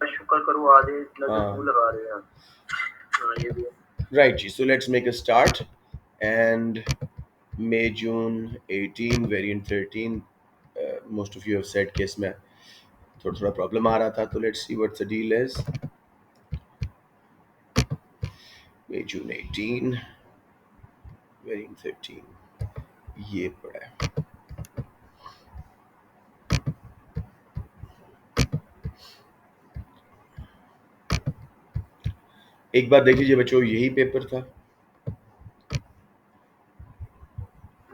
शुक्र करो आधे नजर क्यों लगा रहे हैं ये भी Right, ji. So let's make a start. And May, June 18, variant 13. Most of you have said कि इसमें थोड़ा प्रॉब्लम आ रहा था, तो let's see what the deal is. May, June 18, variant 13. ये पड़ा है. एक बार देख लीजिए बच्चों, यही पेपर था.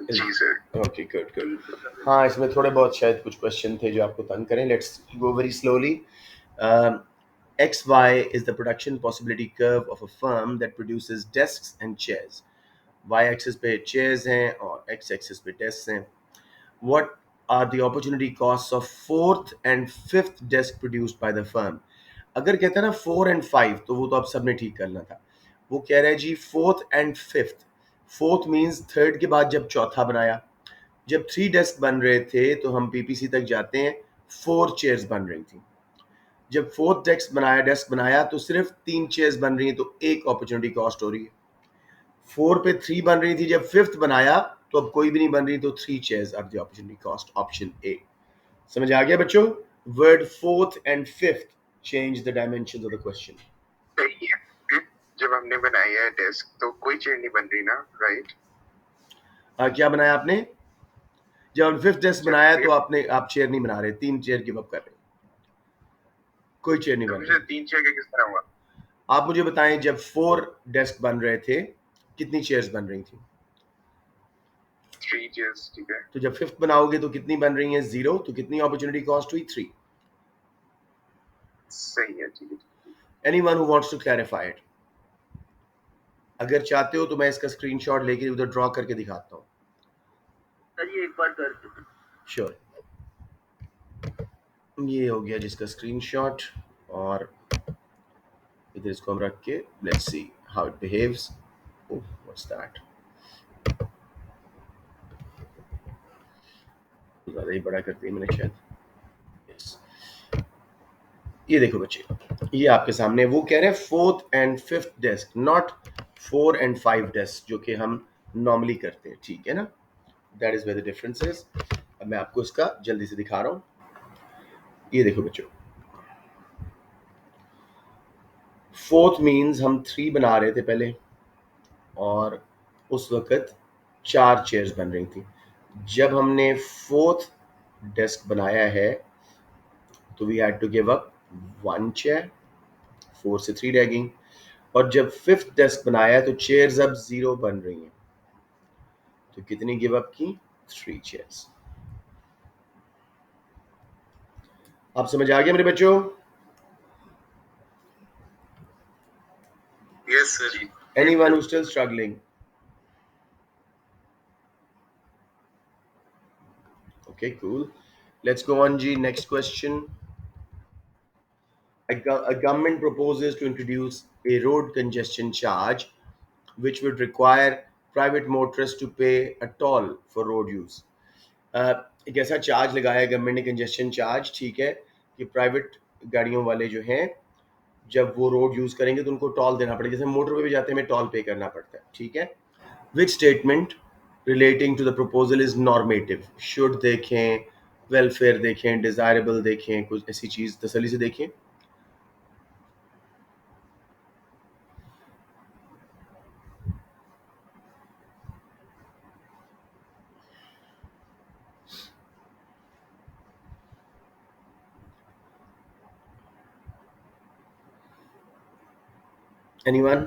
जी सर ओके, गुड गुड. हाँ, इसमें थोड़े बहुत शायद कुछ क्वेश्चन थे जो आपको तंग करें. Let's go very slowly. XY is the production possibility curve of a firm that produces desks and chairs. Y axis पे chairs हैं और X axis पे desks हैं. What are the opportunity costs of fourth and fifth desk produced by the firm? अगर कहता है ना 4 and 5 तो वो तो आप सबने ठीक करना था. वो कह रहा है जी fourth and fifth. Fourth means third के बाद जब चौथा बनाया. जब 3 डेस्क बन रहे थे तो हम पीपीसी तक जाते हैं, 4 चेयर्स बन रही थी. जब फोर्थ डेस्क बनाया तो सिर्फ 3 चेयर्स बन रही हैं, तो एक अपॉर्चुनिटी कॉस्ट हो रही है. 4 पे 3 बन रही थी, जब फिफ्थ बनाया तो अब कोई भी नहीं बन रही, तो 3 chairs are the opportunity cost. Option A. समझ आ गया बच्चों? Word fourth and fifth change the dimensions of the question. सही है जब हमने बनाया है डेस्क तो कोई चेयर नहीं बन रही ना राइट क्या बनाया आपने? जब हम फिफ्थ डेस्क बनाया तो आप चेयर नहीं बना रहे, 3 चेयर गिव अप कर रहे, कोई चेयर नहीं बन रही. 3 चेयर का किस तरह हुआ आप मुझे बताएं, जब 4 डेस्क बन रहे थे कितनी चेयर्स बन रही थी? 3 चेयर्स ठीक है तो जब फिफ्थ बनाओगे तो कितनी बन रही है? 0. तो कितनी अपॉर्चुनिटी कॉस्ट हुई? 3. सही है ठीक है. Anyone who wants to clarify it? अगर चाहते हो तो मैं इसका स्क्रीनशॉट लेके उधर ड्रॉ करके दिखाता हूँ. चलिए एक बार कर श्योर. ये हो गया जिसका स्क्रीनशॉट, और इधर इसको हम रख के let's see how it behaves. Oh, what's that? ज़्यादा ही बड़ा कर दिया मैंने शायद. Yes. ये देखो बच्चे, ये आपके सामने वो कह रहे हैं fourth and fifth desk, not 4 and 5 desk जो कि हम नॉर्मली करते हैं. ठीक है ना? That is where the difference is. अब मैं आपको इसका जल्दी से दिखा रहा हूँ. ये देखो बच्चों, फोर्थ मीन्स हम 3 बना रहे थे पहले, और उस वक्त 4 चेयर्स बन रही थी. जब हमने फोर्थ डेस्क बनाया है तो we had to give up 1 chair. 4 से 3 रह गई. और जब फिफ्थ डेस्क बनाया तो चेयर्स अब 0 बन रही हैं, तो कितनी गिव अप की? 3 चेयर्स. आप समझ आ गया मेरे बच्चों? Yes sir Anyone who's still struggling? Okay, cool. Let's go on, G. Next question. A government proposes to introduce a road congestion charge which would require private motorists to pay a toll for road use. एक ऐसा charge लगाया है government ने, congestion charge. ठीक है, कि private गाड़ियों वाले जो हैं जब वो रोड यूज करेंगे तो उनको टॉल देना पड़ेगा. जैसे मोटर पे भी जाते हैं, हमें टॉल पे करना पड़ता है. ठीक है. Which statement relating to the proposal is normative? Should देखें, वेलफेयर देखें, डिजायरेबल देखें, कुछ ऐसी चीज तसल्ली से देखें. एनीवन?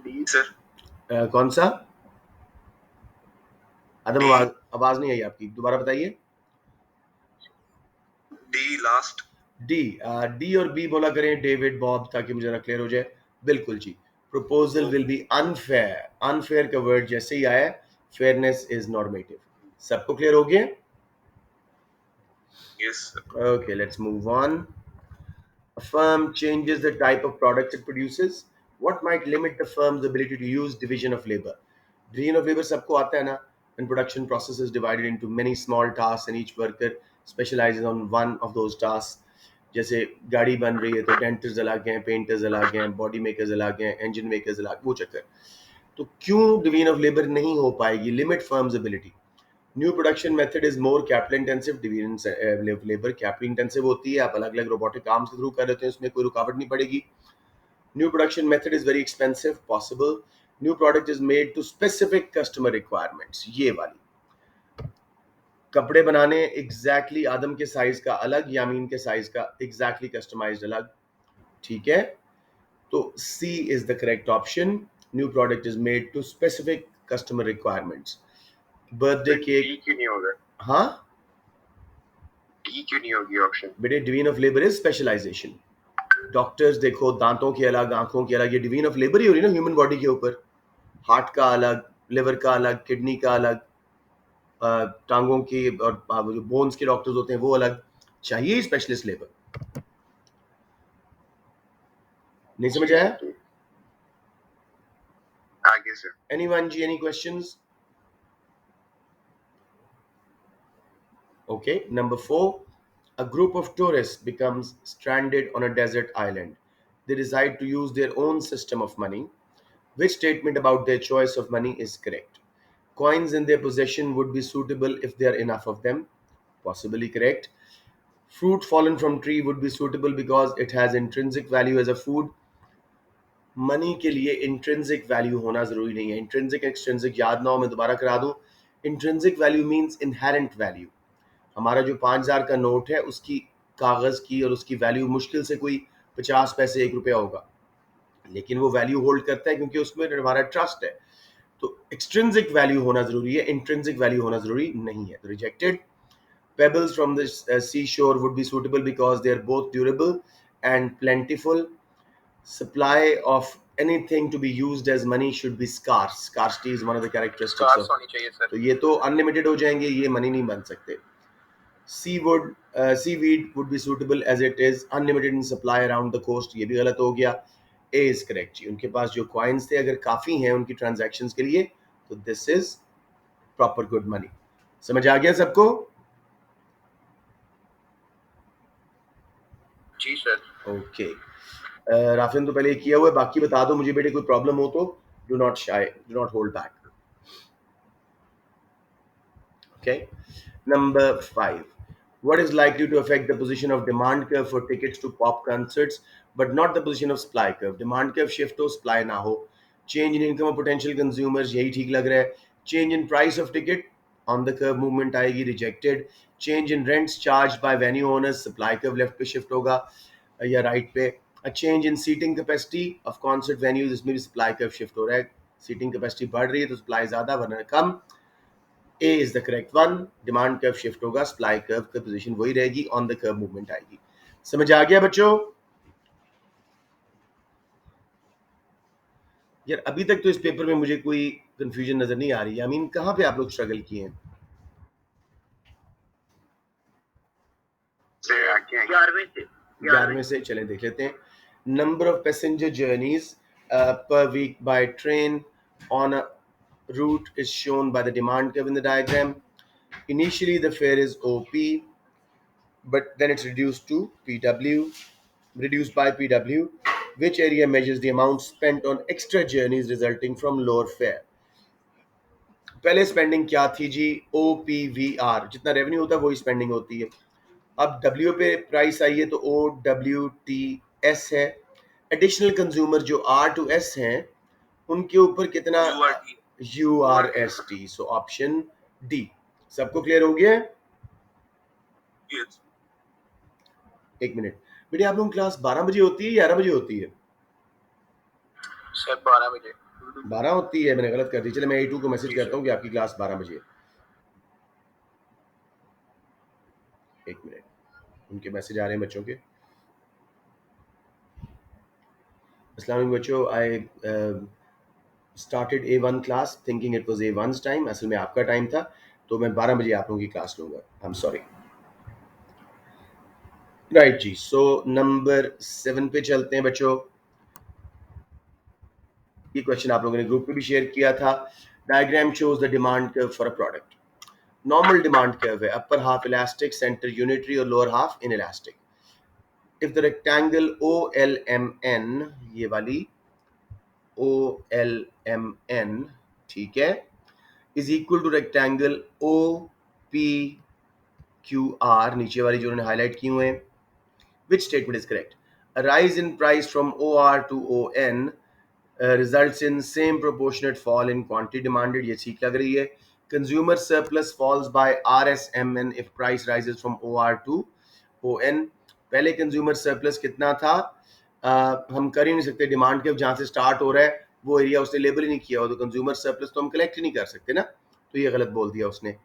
डी सर कौन सा? आदम, आवाज नहीं आई आपकी, दोबारा बताइए. D last D. डी और बी बोला करें, डेविड, बॉब, ताकि मुझे क्लियर हो जाए. बिल्कुल जी. Proposal will be unfair. Unfair का वर्ड जैसे ही आया, फेयरनेस इज नॉर्मेटिव. सबको क्लियर हो गया? Yes Okay, let's move on. A firm changes the type of product it produces. What might limit the firm's ability to use division of labor? Division of labor सबको आता है ना. and production process is divided into many small tasks and each worker specializes on one of those tasks. जैसे गाड़ी बन रही है तो डेंटर्स अलग हैं, पेंटर्स अलग हैं, बॉडी मेकर्स अलग हैं, इंजन मेकर्स अलग, वो चक्कर। तो क्यों डिवीजन ऑफ लेबर नहीं हो पाएगी? Limit firms ability. New production method is more capital intensive, division labour capital intensive होती है, आप अलग अलग रोबोटिक आर्म्स के थ्रू कर रहे हैं, उसमें कोई रुकावट नहीं पड़ेगी। New production method is very expensive, possible. New product is made to specific customer requirements, ये वाली। कपड़े बनाने एग्जैक्टली आदम के साइज का अलग, यामीन के साइज का एग्जैक्टली कस्टमाइज्ड अलग, ठीक है। तो C is the correct option, new product is made to specific customer requirements. Birthday cake, D क्यों नहीं होगा? हाँ डी क्यों नहीं होगी ऑप्शन? बेटे division of labour is specialisation. Doctors देखो, दांतों के अलग, आंखों के अलग, ये डिवीजन ऑफ लेबर ही हो रही है ना ह्यूमन बॉडी के ऊपर। हार्ट का अलग, लिवर का अलग, किडनी का अलग, टांगों की और जो बोन्स के डॉक्टर्स होते हैं वो अलग, चाहिए स्पेशलिस्ट लेबर। नहीं समझ आया? आगे सर। एनीवन जी, any questions? Okay, number 4, a group of tourists becomes stranded on a desert island. They decide to use their own system of money. Which statement about their choice of money is correct? Coins in their possession would be suitable if there are enough of them. Possibly correct. Fruit fallen from tree would be suitable because it has intrinsic value as a food. Money के लिए intrinsic value होना जरूरी नहीं है। Intrinsic extrinsic याद ना हो, मैं दोबारा करा दूं। Intrinsic value means inherent value. हमारा जो 5,000 का नोट है उसकी कागज की और उसकी वैल्यू मुश्किल से कोई 50 पैसे, 1 रुपया होगा, लेकिन वो वैल्यू होल्ड करता है क्योंकि उसमें हमारा ट्रस्ट है। तो एक्सट्रिंसिक वैल्यू होना जरूरी है, इंट्रिंसिक वैल्यू होना जरूरी नहीं है। Rejected. Pebbles from the seashore would be suitable because they are both durable and plentiful. Supply of anything to be used as money should be scarce. Scarcity is one of the characteristics of, होनी चाहिए sir. तो ये तो unlimited हो जाएंगे, ये money नहीं बन सकते। Seaweed would be suitable as it is unlimited in supply around the coast, ये भी गलत हो गया। A is correct जी, उनके पास जो कॉइन्स थे अगर काफी हैं उनकी ट्रांजैक्शंस के लिए, तो this is proper good money. समझ आ गया सबको? जी सर। ओके, राफिन तो पहले किया हुआ है, बाकी बता दो मुझे बेटे, कोई प्रॉब्लम हो तो डू नॉट शाई, do not hold back. Okay, number 5, what is likely to affect the position of demand curve for tickets to pop concerts but not the position of supply curve? Demand curve shift हो, supply ना हो। Change in income of potential consumers, यही ठीक लग रहा है। Change in price of ticket, on the curve movement आएगी, rejected। Change in rents charged by venue owners, supply curve left पे shift होगा या right पे। A change in seating capacity of concert venues, इसमें भी supply curve shift हो रहा है। Seating capacity बढ़ रही है तो supply ज़्यादा वरना कम। A is the correct one, demand curve shift होगा, सप्लाई कर्व की पोजीशन वही रहेगी, ऑन द कर्व मूवमेंट आएगी। समझ आ गया बच्चों? यार अभी तक तो इस पेपर में मुझे कोई कंफ्यूजन नजर नहीं आ रही है। आई मीन कहाँ पे आप लोग स्ट्रगल किए हैं? 11वें से चलें देख लेते हैं। Number of passenger journeys per week by train on a route is shown by the demand curve in the diagram. Initially the fare is OP, but then it's reduced to PW, reduced by PW, which area measures the amount spent on extra journeys resulting from lower fare. पहले spending क्या थी जी? OPVR, जितना revenue होता है वही spending होती है। अब W पे प्राइस आई है तो OWTS है। एडिशनल कंज्यूमर जो R to S हैं उनके ऊपर कितना? URST। So option D. सबको क्लियर हो गया? Yes. एक मिनट बेटे, आप लोगों की क्लास 12 बजे होती है 11 बजे होती है? सर 12 बजे। 12 होती है, मैंने गलत कर दी। चले मैं A2 को मैसेज करता हूँ कि आपकी क्लास 12 बजे। एक मिनट, उनके मैसेज आ रहे हैं बच्चों के। अस्सलाम वालेकुम बच्चों, I started A1 class thinking it was A1's time, असल में आपका टाइम था, तो मैं 12 बजे आप लोगों की क्लास लूँगा। I am sorry. राइट जी, सो नंबर 7 पे चलते हैं बच्चों। ये क्वेश्चन आप लोगों ने ग्रुप पे भी शेयर किया था। Diagram shows the demand curve for a product. Normal demand curve है, upper half elastic, center unitary और lower half inelastic. If the rectangle OLMN, ये वाली OLMN, ठीक है, is equal to rectangle OPQR, नीचे वाली जो उन्होंने हाईलाइट की हुए हैं, which statement is correct? A rise in price from OR to ON results in same proportionate fall in quantity demanded. ये ठीक लग रही है. Consumer surplus falls by RSMN if price rises from OR to ON. पहले consumer surplus कितना था? हम कर ही नहीं सकते. डिमांड के जहाँ से स्टार्ट हो रहा है वो एरिया उसने लेबल ही नहीं किया हो, तो कंज्यूमर सरप्लस तो हम कलेक्ट ही नहीं कर सकते ना. तो ये गलत बोल दिया उसने.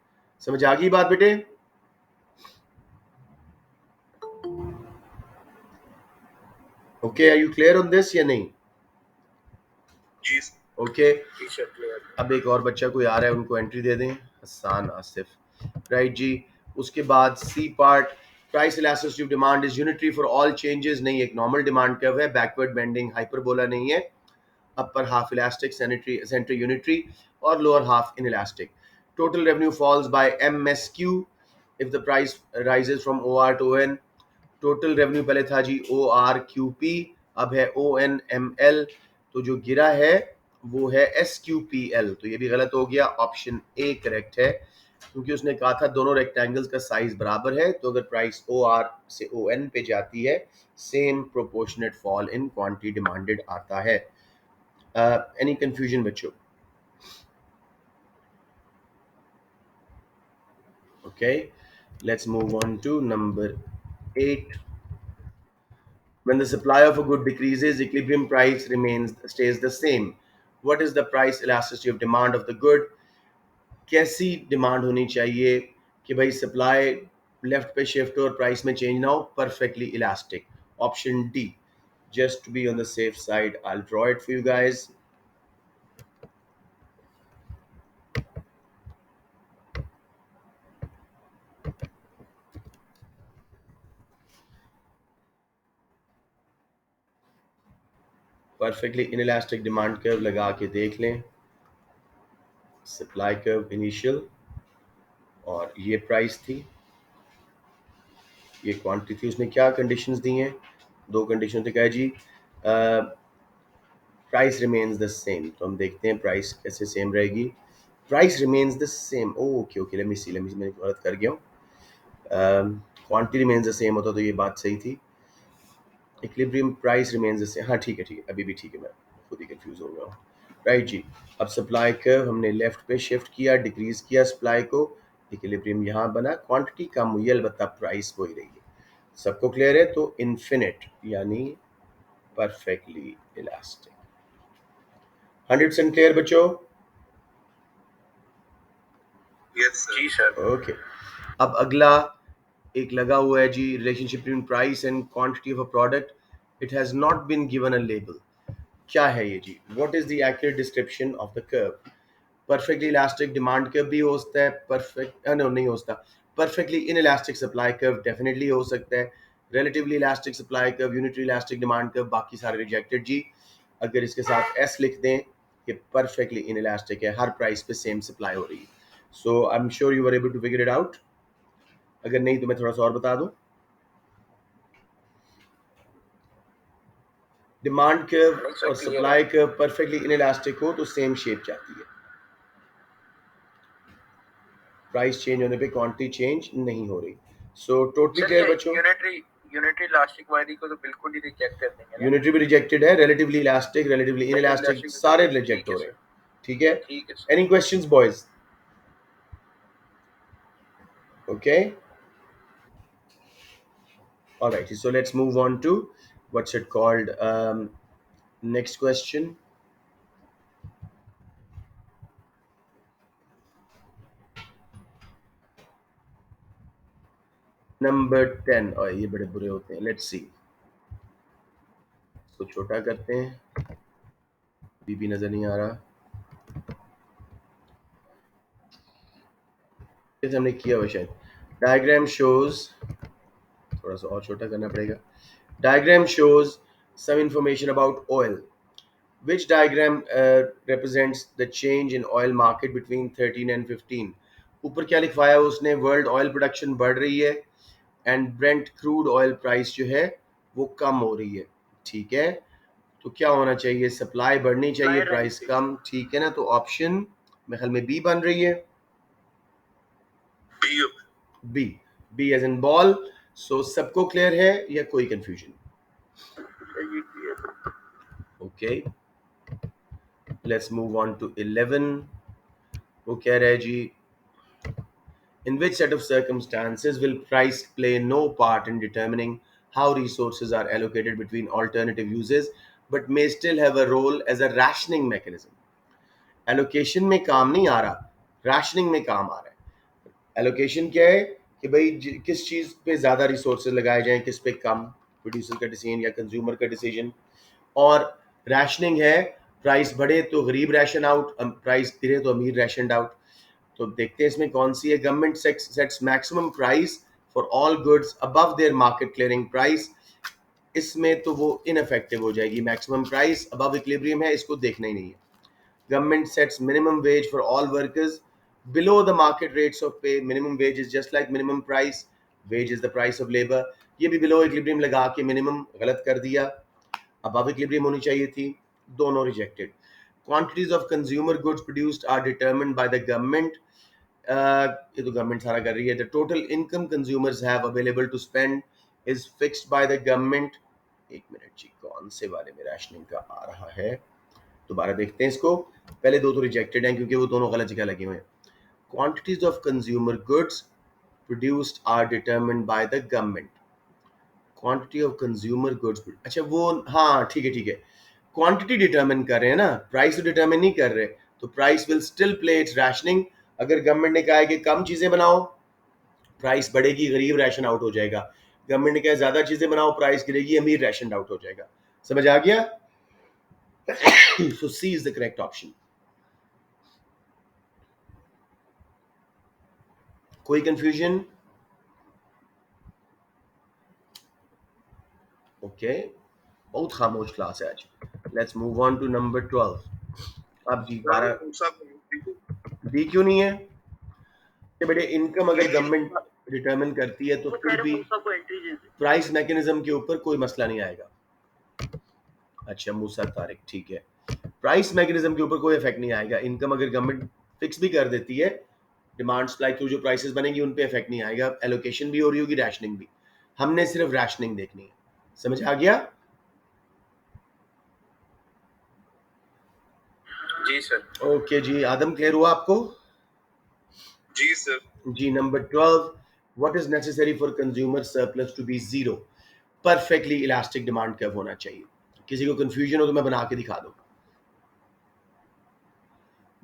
समझ आ गई बात बेटे? Okay, are you clear on this या नहीं? ओके, अब एक और बच्चा कोई आ रहा है, उनको एंट्री दे दें. हसन आसिफ, राइट जी. उसके बाद C part, price elasticity of demand is unitary for all changes. नहीं, एक नॉर्मल डिमांड कर्व है, बैकवर्ड बेंडिंग हाइपरबोला नहीं है. Upper half elastic, centre unitary और lower half inelastic. Total revenue falls by MSQ if the price rises from OR to ON. Total revenue पहले था जी ORQP, अब है ONML. तो जो गिरा है वो है SQPL. तो ये भी गलत हो गया. ऑप्शन ए करेक्ट है, क्योंकि उसने कहा था दोनों रेक्टेंगल्स का साइज बराबर है, तो अगर प्राइस OR से ON पे जाती है, same proportionate fall in quantity demanded आता है. एनी कंफ्यूजन बच्चों? Okay, let's move on to number 8. When the supply of a good decreases, equilibrium price stays the same. What is the price elasticity of demand of the good? कैसी demand होनी चाहिए कि भाई supply left पे shift हो और price में change ना हो? Perfectly elastic. Option D. Just to be on the safe side, I'll draw it for you guys. Perfectly inelastic demand curve लगा के देख लें. सप्लाई कर्व इनिशियल, और ये प्राइस थी, ये क्वांटिटी थी. उसने क्या कंडीशंस दी हैं? दो कंडीशन तो क्या है जी? Price remains the same. तो हम देखते हैं प्राइस कैसे सेम रहेगी. Price remains the same. Okay okay, let me see, मैं गलत कर गया हूँ. क्वांटिटी रिमेन्स द सेम होता तो ये बात सही थी. Equilibrium price remains the same. हाँ ठीक है ठीक है, अभी भी ठीक है, मैं खुद ही कंफ्यूज हो गया हूँ. राइट जी. अब सप्लाई कर्व हमने लेफ्ट पे शिफ्ट किया, डिक्रीज किया सप्लाई को, इक्विलिब्रियम यहाँ बना, क्वांटिटी कम हुई, अलबत्ता प्राइस वही रही है. सबको क्लियर है? तो इन्फिनिट यानी परफेक्टली इलास्टिक. 100% क्लियर बच्चों? Yes, sir. जी सर. ओके. अब अगला एक लगा हुआ है जी, relationship between price and quantity of a product. It has not been given a label. क्या है ये जी? What is the accurate description of the curve? Perfectly elastic demand curve भी हो सकता है, परफेक्ट नो नहीं हो सकता. Perfectly inelastic supply curve definitely हो सकता है. Relatively elastic supply curve, unitary elastic demand curve, बाकी सारे रिजेक्टेड जी. अगर इसके साथ एस लिख दें कि परफेक्टली इनइलास्टिक है, हर प्राइस पे सेम सप्लाई हो रही है. So I am sure you were able to figure it out. अगर नहीं तो मैं थोड़ा सा और बता दूं. डिमांड कर्व और सप्लाई कर्व परफेक्टली इनइलास्टिक हो तो सेम शेप जाती है. प्राइस चेंज होने पे क्वांटिटी चेंज नहीं हो रही. सो टोटली क्लियर बच्चों? यूनिटरी इलास्टिक वाली को तो बिल्कुल ही रिजेक्ट कर देंगे. यूनिटरी भी रिजेक्टेड है, रिलेटिवली इलास्टिक, रिलेटिवली इनइलास्टिक, सारे रिजेक्ट हो रहे हैं. ठीक है. ठीक है. Any questions boys? Okay, alright, so let's move on to what's it called, next question. Number 10. और ये बड़े बुरे होते हैं. Let's see, इसको छोटा करते हैं, भी नजर नहीं आ रहा. जैसे हमने किया हुआ शायद. डायग्राम शोज, थोड़ा सा और छोटा करना पड़ेगा. Diagram shows some information about oil. Which diagram represents the change in oil market between 13 and 15? ऊपर क्या लिखवाया है उसने, वर्ल्ड ऑयल प्रोडक्शन बढ़ रही है and Brent crude oil price जो है वो कम हो रही है, ठीक है। तो क्या होना चाहिए, सप्लाई बढ़नी चाहिए, प्राइस कम, ठीक है ना। तो ऑप्शन मेरे ख्याल में बी बन रही है, B, B as in ball. So सबको क्लियर है या कोई confusion? Okay, let's move on to 11। वो कह रहा है जी, in which set of circumstances will price play no part in determining how resources are allocated between alternative uses but may still have a role as a rationing mechanism? Allocation में काम नहीं आ रहा, rationing में काम आ रहा है। Allocation क्या है कि भाई किस चीज पे ज्यादा रिसोर्सेज लगाए जाएं, किस पे कम, प्रोड्यूसर का डिसीजन या कंज्यूमर का डिसीजन। और राशनिंग है, प्राइस बढ़े तो गरीब रैशन आउट, प्राइस गिरे तो अमीर रैशन आउट। तो देखते हैं इसमें कौन सी है। Government sets maximum price for all goods above their market clearing price. इसमें तो वो इनफेक्टिव हो जाएगी, मैक्सिमम प्राइस अबव इक्विलिब्रियम है, इसको देखना ही नहीं है। Government sets minimum wage for all workers below the market rates of pay. Minimum wage is just like minimum price. Wage is the price of labor. ये भी below equilibrium लगा के minimum गलत कर दिया, above equilibrium होनी चाहिए थी, दोनों rejected. Quantities of consumer goods produced are determined by the government. ये तो गवर्नमेंट सारा कर रही है। The total income consumers have available to spend is fixed by the government. एक मिनट जी, कौन से वाले में राशनिंग का आ रहा है, दोबारा देखते हैं इसको। पहले दो तो रिजेक्टेड हैं क्योंकि वो दोनों गलत जगह लगे हुए हैं। Quantities of consumer goods produced are determined by the government. Quantity of consumer goods, अच्छा वो, हाँ ठीक है ठीक है, क्वांटिटी डिटरमिन कर रहे हैं ना, प्राइस तो डिटरमिन नहीं कर रहे। तो price will still play it's rationing. अगर गवर्नमेंट ने कहा है कि कम चीजें बनाओ, प्राइस बढ़ेगी, गरीब रैशन आउट हो जाएगा। गवर्नमेंट ने कहा ज्यादा चीजें बनाओ, प्राइस गिरेगी, अमीर रैशन आउट हो जाएगा। समझ आ गया? So C is the correct option. कोई कंफ्यूजन? ओके, बहुत खामोश क्लास है आज। Let's move on to number 12। अब जी 12, डी क्यों नहीं है? कि बेटे इनकम अगर गवर्नमेंट डिटरमिन करती है तो फिर भी प्राइस मैकेनिज्म के ऊपर कोई मसला नहीं आएगा। अच्छा मूसा तारिक, ठीक है, प्राइस मैकेनिज्म के ऊपर कोई इफेक्ट नहीं आएगा। इनकम अगर गवर्नमेंट फिक्स भी कर देती है, डिमांड सप्लाई थ्रू जो प्राइसेस बनेंगी उन पे इफेक्ट नहीं आएगा। एलोकेशन भी हो रही होगी, रैशनिंग भी। हमने सिर्फ रैशनिंग देखनी है। समझ आ गया? जी सर। ओके जी, आदम क्लियर हुआ आपको? जी सर। जी नंबर 12, what is necessary for consumer surplus to be zero? Perfectly elastic demand curve होना चाहिए। किसी को कंफ्यूजन हो तो मैं बना के दिखा दूं।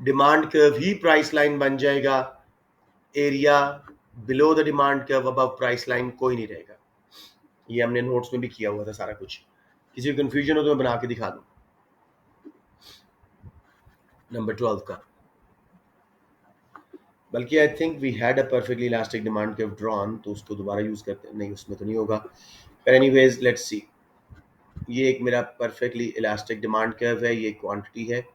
डिमांड कर्व ही प्राइस लाइन बन जाएगा, area below the demand curve above price line कोई नहीं रहेगा। ये हमने नोट्स में भी किया हुआ था सारा कुछ। किसी को कंफ्यूजन हो तो मैं बना के दिखा दूं। नंबर 12 का, बल्कि I think we had a perfectly elastic demand curve drawn, तो उसको दोबारा यूज करते हैं, नहीं उसमें तो नहीं होगा। पर एनीवेज लेट्स सी। ये एक मेरा परफेक्टली इलास्टिक डिमांड कर्व है, ये क्वांटिटी है,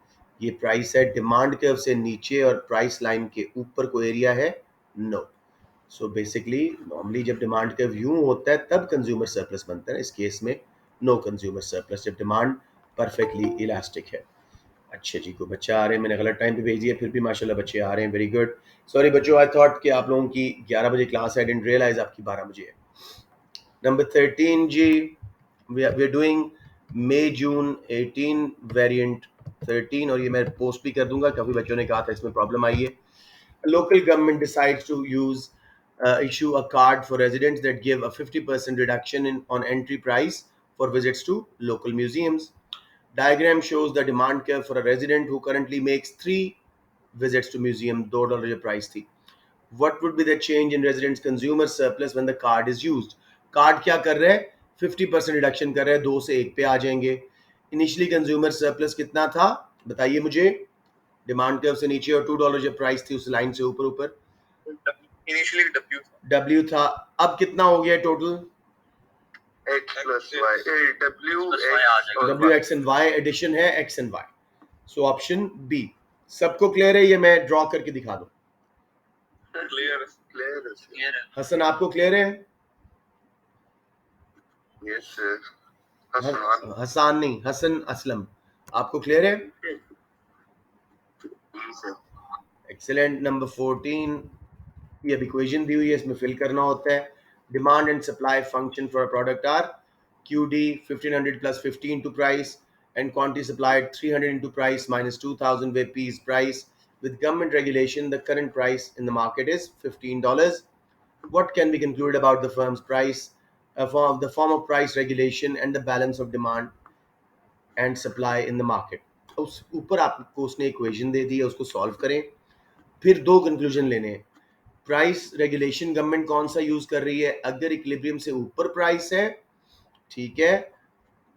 ये प्राइस है। डिमांड कर्व से नीचे और प्राइस लाइन के ऊपर कोई एरिया है? नो। सो बेसिकली नॉर्मली जब डिमांड कर्व यूं होता है तब कंज्यूमर सरप्लस बनता है। इस केस में नो कंज्यूमर सरप्लस, जब डिमांड परफेक्टली इलास्टिक है। अच्छा जी, को बच्चा आ रहे हैं, मैंने गलत टाइम पे भेज दिया, फिर भी माशाल्लाह बच्चे आ रहे हैं, वेरी गुड। सॉरी बच्चों, आई थॉट कि आप लोगों की 11 बजे क्लास है, आई डिडंट रियलाइज आपकी 12 बजे है। नंबर 13 जी, we are doing May June 18 variant 13, और ये मैं पोस्ट भी कर दूंगा, काफ़ी बच्चों ने कहा था इसमें प्रॉब्लम आई है। Local government decides to issue a card for residents that give a 50% reduction on entry price for visits to local museums. Diagram shows the demand curve for a resident who currently makes 3 visits to museum, $2 जो price थी। What would be the change in residents consumer surplus when the card is used? Card क्या कर रहा है? 50% reduction कर रहा है, 2 से 1 पे आ जाएंगे। इनिशियली कंज्यूमर सरप्लस कितना था बताइए मुझे, डिमांड कर्व से नीचे, और $2 जो प्राइस थी उस लाइन से ऊपर ऊपर? इनिशियली डब्ल्यू था। अब कितना हो गया total? X plus Y, W plus Y आ X जाएगा। और W Y. X and Y addition है X and Y. So option B. सबको क्लियर है? ये मैं ड्रॉ करके दिखा दूं. Clear, clear. क्लियर है। हसन आपको क्लियर है? Yes, sir. Hassan. हसान नहीं, हसन असलम. आपको क्लियर है? Yes, sir. एक्सेलेंट. नंबर 14. ये अब इक्वेशन दी हुई है, इसमें फिल करना होता है. Demand and supply function for a product are QD 1500 plus 50 into price and quantity supplied 300 into price minus 2000 where P is price. With government regulation, the current price in the market is $15. What can be concluded about the firm's price, the form of price regulation and the balance of demand and supply in the market? उस ऊपर आपको उसने equation दे दी है, उसको solve करें. फिर दो conclusion लेने हैं. प्राइस रेगुलेशन गवर्नमेंट कौन सा यूज कर रही है? अगर इक्विलिब्रियम से ऊपर प्राइस है, ठीक है,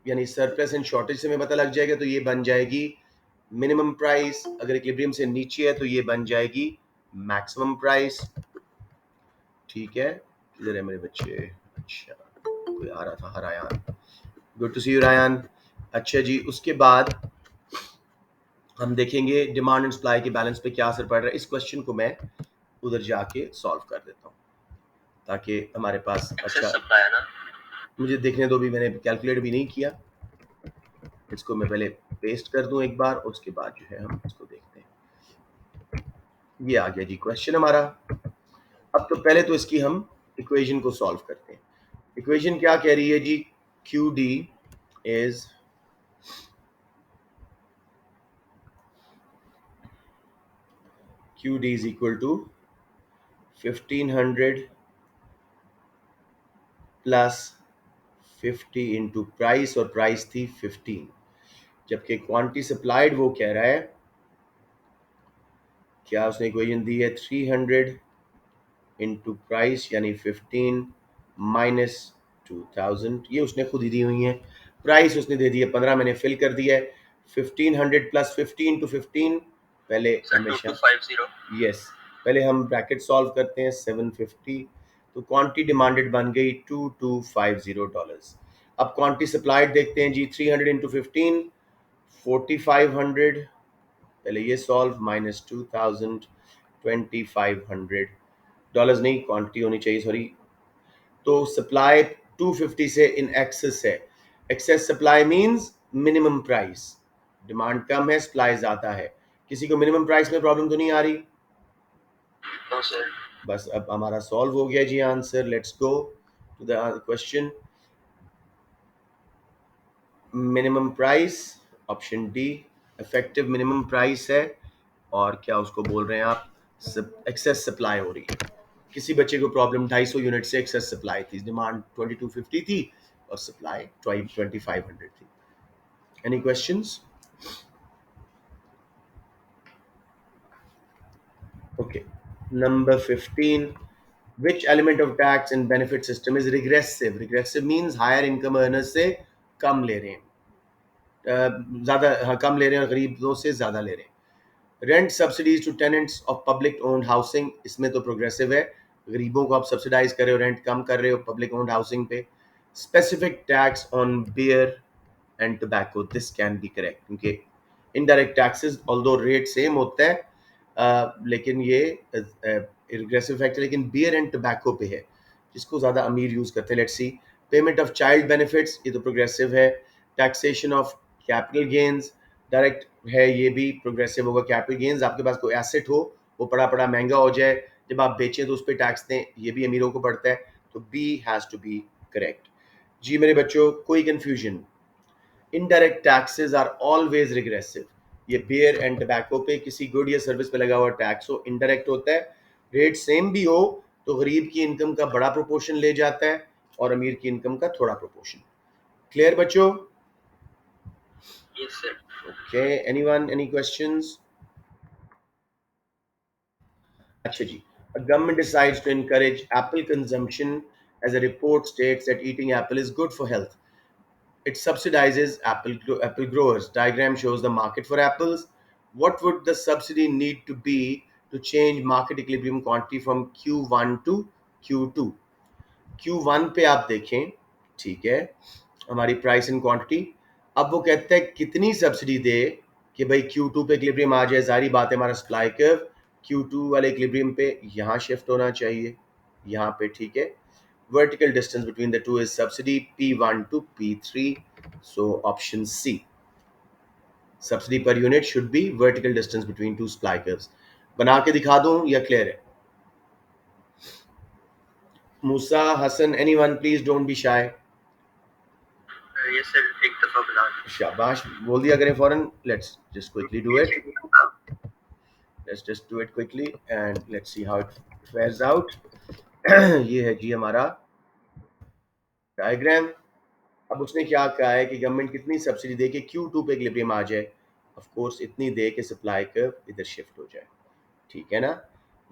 यानी सरप्लस एंड शॉर्टेज से हमें पता लग जाएगा, तो ये बन जाएगी मिनिमम प्राइस. अगर इक्विलिब्रियम से नीचे है तो ये बन जाएगी मैक्सिमम प्राइस. ठीक है, किधर है मेरे बच्चे? अच्छा, कोई आ रहा था. Ryan, good to see you Ryan. अच्छा जी, उसके बाद हम देखेंगे डिमांड एंड सप्लाई के बैलेंस पे क्या असर पड़ रहा है. इस क्वेश्चन को मैं उधर जाके सॉल्व कर देता हूँ ताकि हमारे पास अच्छा सप्लाई है ना. मुझे देखने दो भी, मैंने कैलकुलेट भी नहीं किया. इसको मैं पहले पेस्ट कर दूं एक बार, उसके बाद जो है हम इसको देखते हैं. ये आ गया जी क्वेश्चन हमारा. अब तो पहले तो इसकी हम इक्वेशन को सॉल्व करते हैं. इक्वेशन क्या कह रही है जी? QD is equal to 1500 plus 50 into price, और प्राइस थी 15, जबकि क्वांटिटी सप्लाइड वो कह रहा है, क्या उसने इक्वेशन दी है, 300 इंटू प्राइस यानी 15 माइनस 2000. ये उसने खुद ही दी हुई है. प्राइस उसने दे दी है 15, मैंने फिल कर दिया है. 1500 प्लस 50 इंटू 15, पहले हमेशा 2250. यस, पहले हम ब्रैकेट सॉल्व करते हैं. 750, तो क्वांटिटी डिमांडेड बन गई $2250. अब क्वांटिटी सप्लाइड देखते हैं जी. 300 इंटू 15 4500, पहले ये सॉल्व, माइनस 2000 $2500 नहीं, क्वांटिटी होनी चाहिए, सॉरी. तो सप्लाई 250 से इन एक्सेस है. Excess supply means minimum price. Demand कम है, सप्लाई ज्यादा है. किसी को मिनिमम प्राइस में प्रॉब्लम तो नहीं आ रही? No sir. बस अब हमारा सॉल्व हो गया जी answer. Let's go to the question. Minimum price, option D, effective minimum price है. और क्या उसको बोल रहे हैं आप? एक्सेस सप्लाई हो रही है. किसी बच्चे को प्रॉब्लम 250 यूनिट से एक्सेस सप्लाई थी. डिमांड 2250 थी और सप्लाई 2500 थी. Any questions? Okay. Number 15. Which element of tax and benefit system is regressive? Regressive means higher income earners से कम ले रहे हैं, ज़्यादा, हाँ, कम ले रहे हैं और गरीबों से ज़्यादा ले रहे हैं. Rent subsidies to tenants of public owned housing, इसमें तो प्रोग्रेसिव है. गरीबों को आप सब्सिडाइज कर रहे हो, रेंट कम कर रहे हो पब्लिक ओन्ड हाउसिंग पे. Specific tax on beer and tobacco, this can be correct, क्योंकि indirect taxes although rate same होता है, लेकिन ये रिग्रेसिव फैक्टर लेकिन बियर एंड टोबैको पे है, जिसको ज़्यादा अमीर यूज़ करते हैं. Let's see. Payment of child benefits, ये तो प्रोग्रेसिव है. Taxation of capital gains, direct है, ये भी प्रोग्रेसिव होगा. कैपिटल गेन्स, आपके पास कोई एसेट हो, वो बड़ा बड़ा महंगा हो जाए, जब आप बेचें तो उस पर टैक्स दें, ये भी अमीरों को पड़ता है. तो B has to be correct. जी मेरे बच्चों, कोई confusion? Indirect taxes are always regressive. ये बियर एंड टबैको पे किसी गुड या सर्विस पे लगा हुआ टैक्स हो, इनडायरेक्ट होता है. रेट सेम भी हो तो गरीब की इनकम का बड़ा प्रोपोर्शन ले जाता है और अमीर की इनकम का थोड़ा प्रोपोर्शन. क्लियर बच्चों? Yes sir. Okay, anyone, any questions? अच्छा जी. A government decides to encourage apple consumption as a report states that eating apple is good for health. It subsidizes apple growers. Diagram shows the market for apples. What would the subsidy need to be to change market equilibrium quantity from Q1 to Q2? Q1 पे आप देखें, ठीक है, हमारी price and quantity. अब वो कहता है कितनी सब्सिडी दे कि भाई Q2 पे इक्विलिब्रियम आ जाए। जारी बात है हमारा सप्लाई कर्व Q2 वाले इक्विलिब्रियम पे यहाँ शिफ्ट होना चाहिए, यहाँ पे, ठीक है। Vertical distance between the two is subsidy P1 to P3, so option C, subsidy per unit should be vertical distance between two supply curves. बना के दिखा दूं या क्लियर है? Musa, Hasan, anyone, please don't be shy. Yes sir, एक दफा बना दो। शाबाश, बोल दिया करें फौरन। Let's just quickly do it, let's just do it quickly and let's see how it fares out. ये है जी हमारा डायग्राम। अब उसने क्या कहा है कि गवर्नमेंट कितनी सब्सिडी दे के Q2 पे इक्विलिब्रियम आ जाए। ऑफ कोर्स इतनी दे के सप्लाई कर्व इधर शिफ्ट हो जाए, ठीक है ना।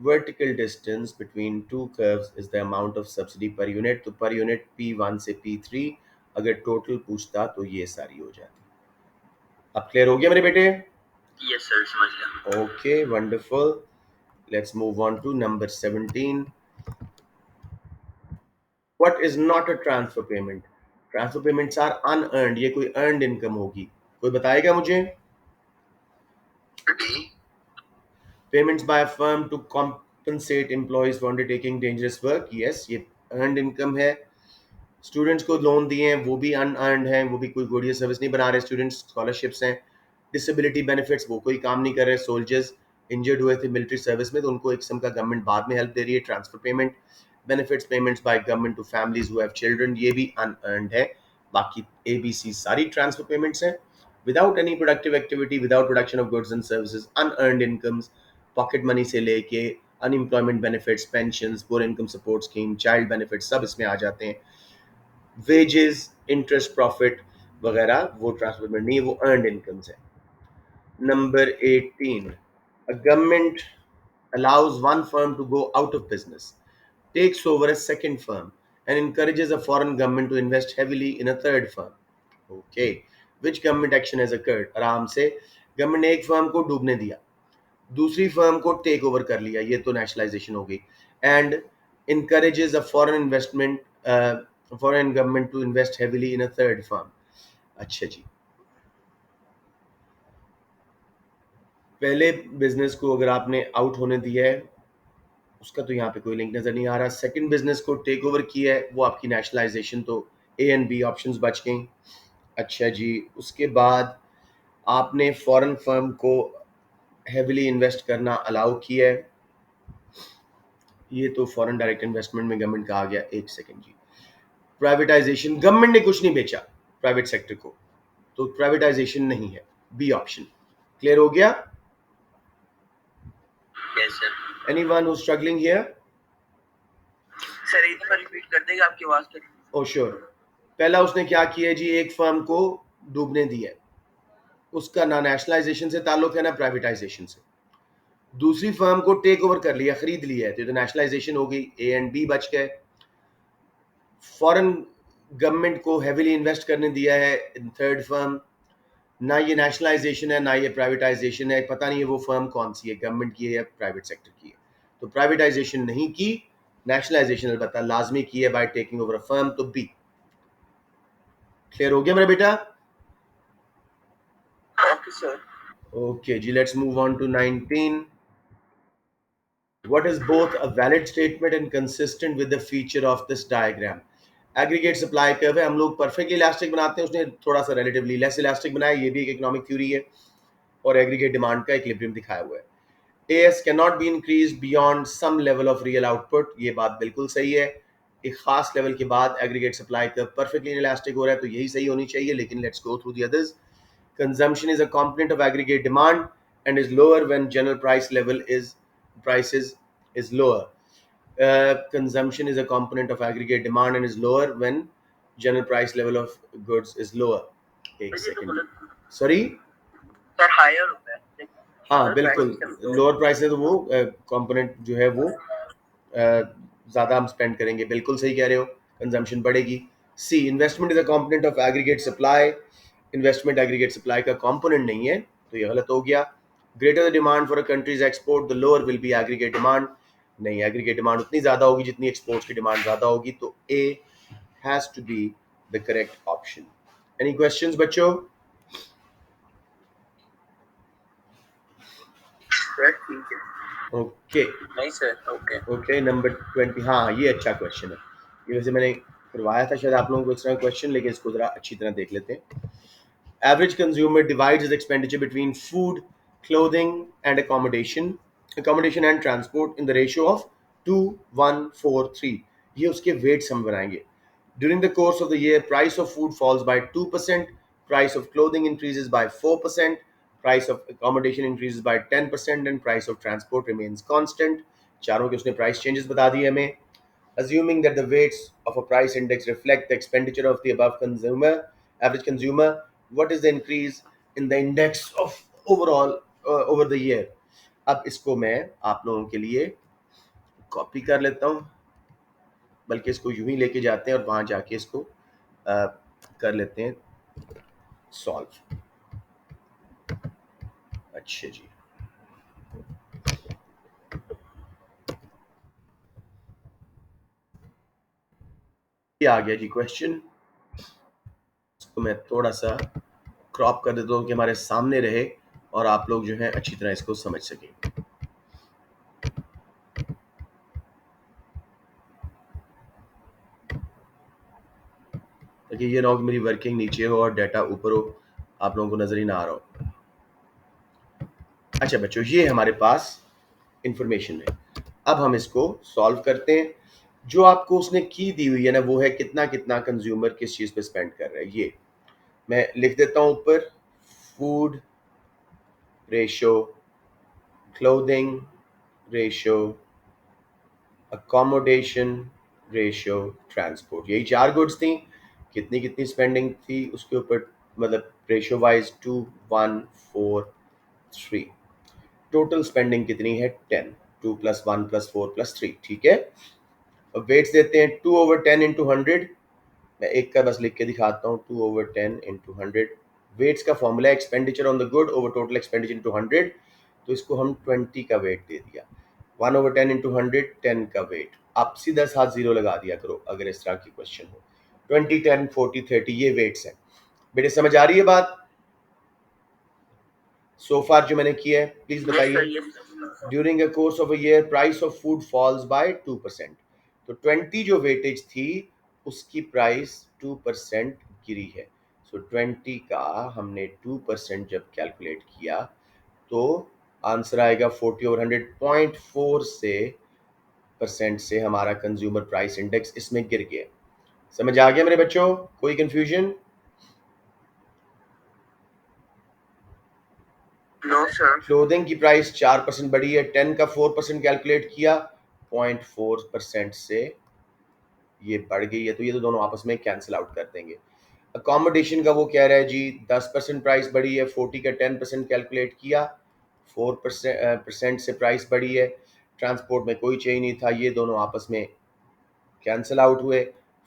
Vertical distance between to curves is the amount of subsidy per unit. तो पर यूनिट P1 से P3 अगर टोटल पूछता तो ये सारी हो जाती। अब क्लियर हो गया मेरे बेटे? यस सर, समझ गया। Okay, wonderful. Let's move on to number 17। What is not a transfer payment? Transfer payments are unearned. ये कोई अर्नड इनकम होगी, कोई बताएगा मुझे? D. Payments by firm to compensate employees for undertaking dangerous work, yes, ये earned income है। Students को loan दिए हैं वो भी अनअर्न्ड हैं, वो भी कोई गुडिया सर्विस नहीं बना रहे स्टूडेंट्स, स्कॉलरशिप्स हैं। डिसेबिलिटी बेनिफिट्स, वो कोई काम नहीं कर रहे। सोल्जर्स इंजर्ड हुए थे मिलिट्री सर्विस में तो उनको एक किस्म का गवर्नमेंट बाद में हेल्प दे रही है, transfer payment. Benefits payments by government to families who have children, ये भी अनअर्न्ड है। बाकी ABC सारी ट्रांसफर पेमेंट्स हैं। Without any productive activity, without production of goods and services, unearned incomes, pocket money से लेके unemployment benefits, pensions, poor income support scheme, child benefits, सब इसमें आ जाते हैं। वेजेस, इंटरेस्ट, प्रॉफिट वगैरह वो ट्रांसफर पेमेंट नहीं है, वो अर्नड इनकम्स है। Number 18, a government allows one firm to go out of business, takes over a second firm and encourages a foreign government to invest heavily in a third firm. Okay, which government action has occurred? आराम से government ने एक firm को डूबने दिया, दूसरी firm को take over कर लिया, ये तो नेशनलाइजेशन हो गई। And encourages a foreign investment, foreign government to invest heavily in a third firm. अच्छा जी, पहले बिजनेस को अगर आपने आउट होने दिया है उसका तो यहाँ पे कोई लिंक नजर नहीं आ रहा। सेकंड बिजनेस को टेक ओवर किया है, वो आपकी नेशनलाइजेशन, तो A एंड B ऑप्शंस बच गई। अच्छा जी, उसके बाद आपने फॉरेन फर्म को हेविली इन्वेस्ट करना अलाउ किया है, ये तो फॉरेन डायरेक्ट इन्वेस्टमेंट में गवर्नमेंट का आ गया। एक सेकंड जी, प्राइवेटाइजेशन, गवर्नमेंट ने कुछ नहीं बेचा प्राइवेट सेक्टर को, तो प्राइवेटाइजेशन नहीं है, बी ऑप्शन। क्लियर हो गया? Yes sir. Anyone who struggling here? Sir एक बार रिपीट कर देगा, आपकी आवाज तो। ओ श्योर। पहला उसने क्या किया जी, एक फर्म को डूबने दिया, उसका ना नेशनलाइजेशन से ताल्लुक है ना प्राइवेटाइजेशन से। दूसरी फर्म को टेक ओवर कर लिया, खरीद लिया है, तो नेशनलाइजेशन हो गई, A एंड B बच गए। फॉरेन गवर्नमेंट को हेविली इन्वेस्ट करने दिया है इन थर्ड फर्म, ना ये नेशनलाइजेशन है ना ये प्राइवेटाइजेशन है, पता नहीं है वो फर्म कौन सी है, गवर्नमेंट की है या प्राइवेट सेक्टर की है। तो प्राइवेटाइजेशन नहीं की, नेशनलाइजेशन अलबत्ता लाजमी की है by taking over a firm, तो बी। क्लियर हो गया मेरा बेटा? Okay sir. ओके जी, let's move on to 19. What is both a valid statement and consistent with the feature of this diagram? Aggregate supply curve है, हम लोग perfectly elastic बनाते हैं, उसने थोड़ा सा रिलेटिवली लेस इलास्टिक बनाया, ये भी एक इकोनॉमिक थ्योरी है। और एग्रीगेट डिमांड का इक्विलिब्रियम दिखाया हुआ है। AS can not be increase beyond some level of real output, ये बात बिल्कुल सही है। एक खास लेवल के बाद aggregate supply curve perfectly elastic हो रहा है, तो यही सही होनी चाहिए, लेकिन let's go through the others. Consumption is a component of aggregate demand and is lower when general price level is lower. Consumption is a component of aggregate demand and is lower when general price level of goods is lower. एक second, sorry sir higher होता है। हाँ बिल्कुल, lower price है तो वो component जो है वो ज़्यादा हम स्पेंड करेंगे, बिल्कुल सही कह रहे हो, कंजम्पशन बढ़ेगी। C, investment is a component of aggregate supply, investment aggregate supply का कंपोनेंट नहीं है, तो ये गलत हो गया। Greater the demand for a country's export the lower will be aggregate demand, नहीं, एग्रीगेट डिमांड उतनी ज़्यादा होगी जितनी एक्सपोर्ट्स की डिमांड ज़्यादा होगी, तो A has to be the correct option. Any questions, बच्चों? सर ठीक है. Okay. नहीं सर. ओके. Okay, number 20. हाँ, ये अच्छा क्वेश्चन है. ये वैसे मैंने करवाया था शायद आप लोगों को इस तरह क्वेश्चन, लेकिन इसको ज़रा अच्छी तरह देख लेते हैं. Average consumer divides his expenditure between food, clothing, and accommodation and transport in the ratio of 2, 1, 4, 3. ये उसके weights हम बनाएंगे. During the course of the year, price of food falls by 2%, price of clothing increases by 4%, price of accommodation increases by 10%, and price of transport remains constant. चारों के उसने price changes बता दिए हमें. Assuming that the weights of a price index reflect the expenditure of the above average consumer, what is the increase in the index of overall over the year? अब इसको मैं आप लोगों के लिए कॉपी कर लेता हूँ, बल्कि इसको यूं ही लेके जाते हैं और वहां जाके इसको कर लेते हैं सॉल्व. अच्छा जी, ये आ गया जी क्वेश्चन. इसको मैं थोड़ा सा क्रॉप कर देता हूँ कि हमारे सामने रहे और आप लोग जो है अच्छी तरह इसको समझ सकें. ताकि ये ना हो कि मेरी वर्किंग नीचे हो और डाटा ऊपर हो, आप लोगों को नजर ही ना आ रहा हो. अच्छा बच्चों, ये हमारे पास इंफॉर्मेशन है. अब हम इसको सॉल्व करते हैं. जो आपको उसने की दी हुई है ना, वो है कितना कितना कंज्यूमर किस चीज पे स्पेंड कर रहा है. ये मैं लिख देता हूं ऊपर. Food ratio, clothing ratio, accommodation ratio, transport. यही 4 गुड्स थी. कितनी कितनी स्पेंडिंग थी उसके ऊपर, मतलब रेशो वाइज 2, 1, 4, 3. टोटल स्पेंडिंग कितनी है? 10. 2 + 1 + 4 + 3. ठीक है. अब वेट्स देते हैं 2/10 इंटू 100. मैं एक का बस लिख के दिखाता हूँ. 2/10 इंटू 100. वेट्स का formula expenditure on the good over total expenditure into 100. तो इसको हम 20 का वेट दे दिया. 1/10 इंटू 100, 10 का वेट. आप सीधा साथ जीरो लगा दिया करो अगर इस तरह की क्वेश्चन हो. 20, 10, 40, 30 ये वेट्स हैं. बेटे समझ आ रही है बात? सो फार जो मैंने किया है प्लीज बताइए. During a course of a year price of food falls by 2%. तो 20 जो वेटेज थी उसकी प्राइस 2% गिरी है. सो 20 का हमने 2% जब कैलकुलेट किया तो आंसर आएगा 40/100. 0.4 से परसेंट से हमारा कंज्यूमर प्राइस इंडेक्स इसमें गिर गया. समझ आ गया मेरे बच्चों? कोई कंफ्यूजन? No sir. क्लोथिंग की प्राइस 4% बढ़ी है. 10 का 4% कैलकुलेट किया, 0.4% से ये बढ़ गई है. तो ये तो दोनों आपस में कैंसिल आउट कर देंगे. अकोमोडेशन का वो कह रहा है जी 10% प्राइस बढ़ी है. 40 का 10% कैलकुलेट किया, 4% से प्राइस बढ़ी है. ट्रांसपोर्ट में कोई चेंज नहीं था. ये दोनों आपस में कैंसिल आउट हुए.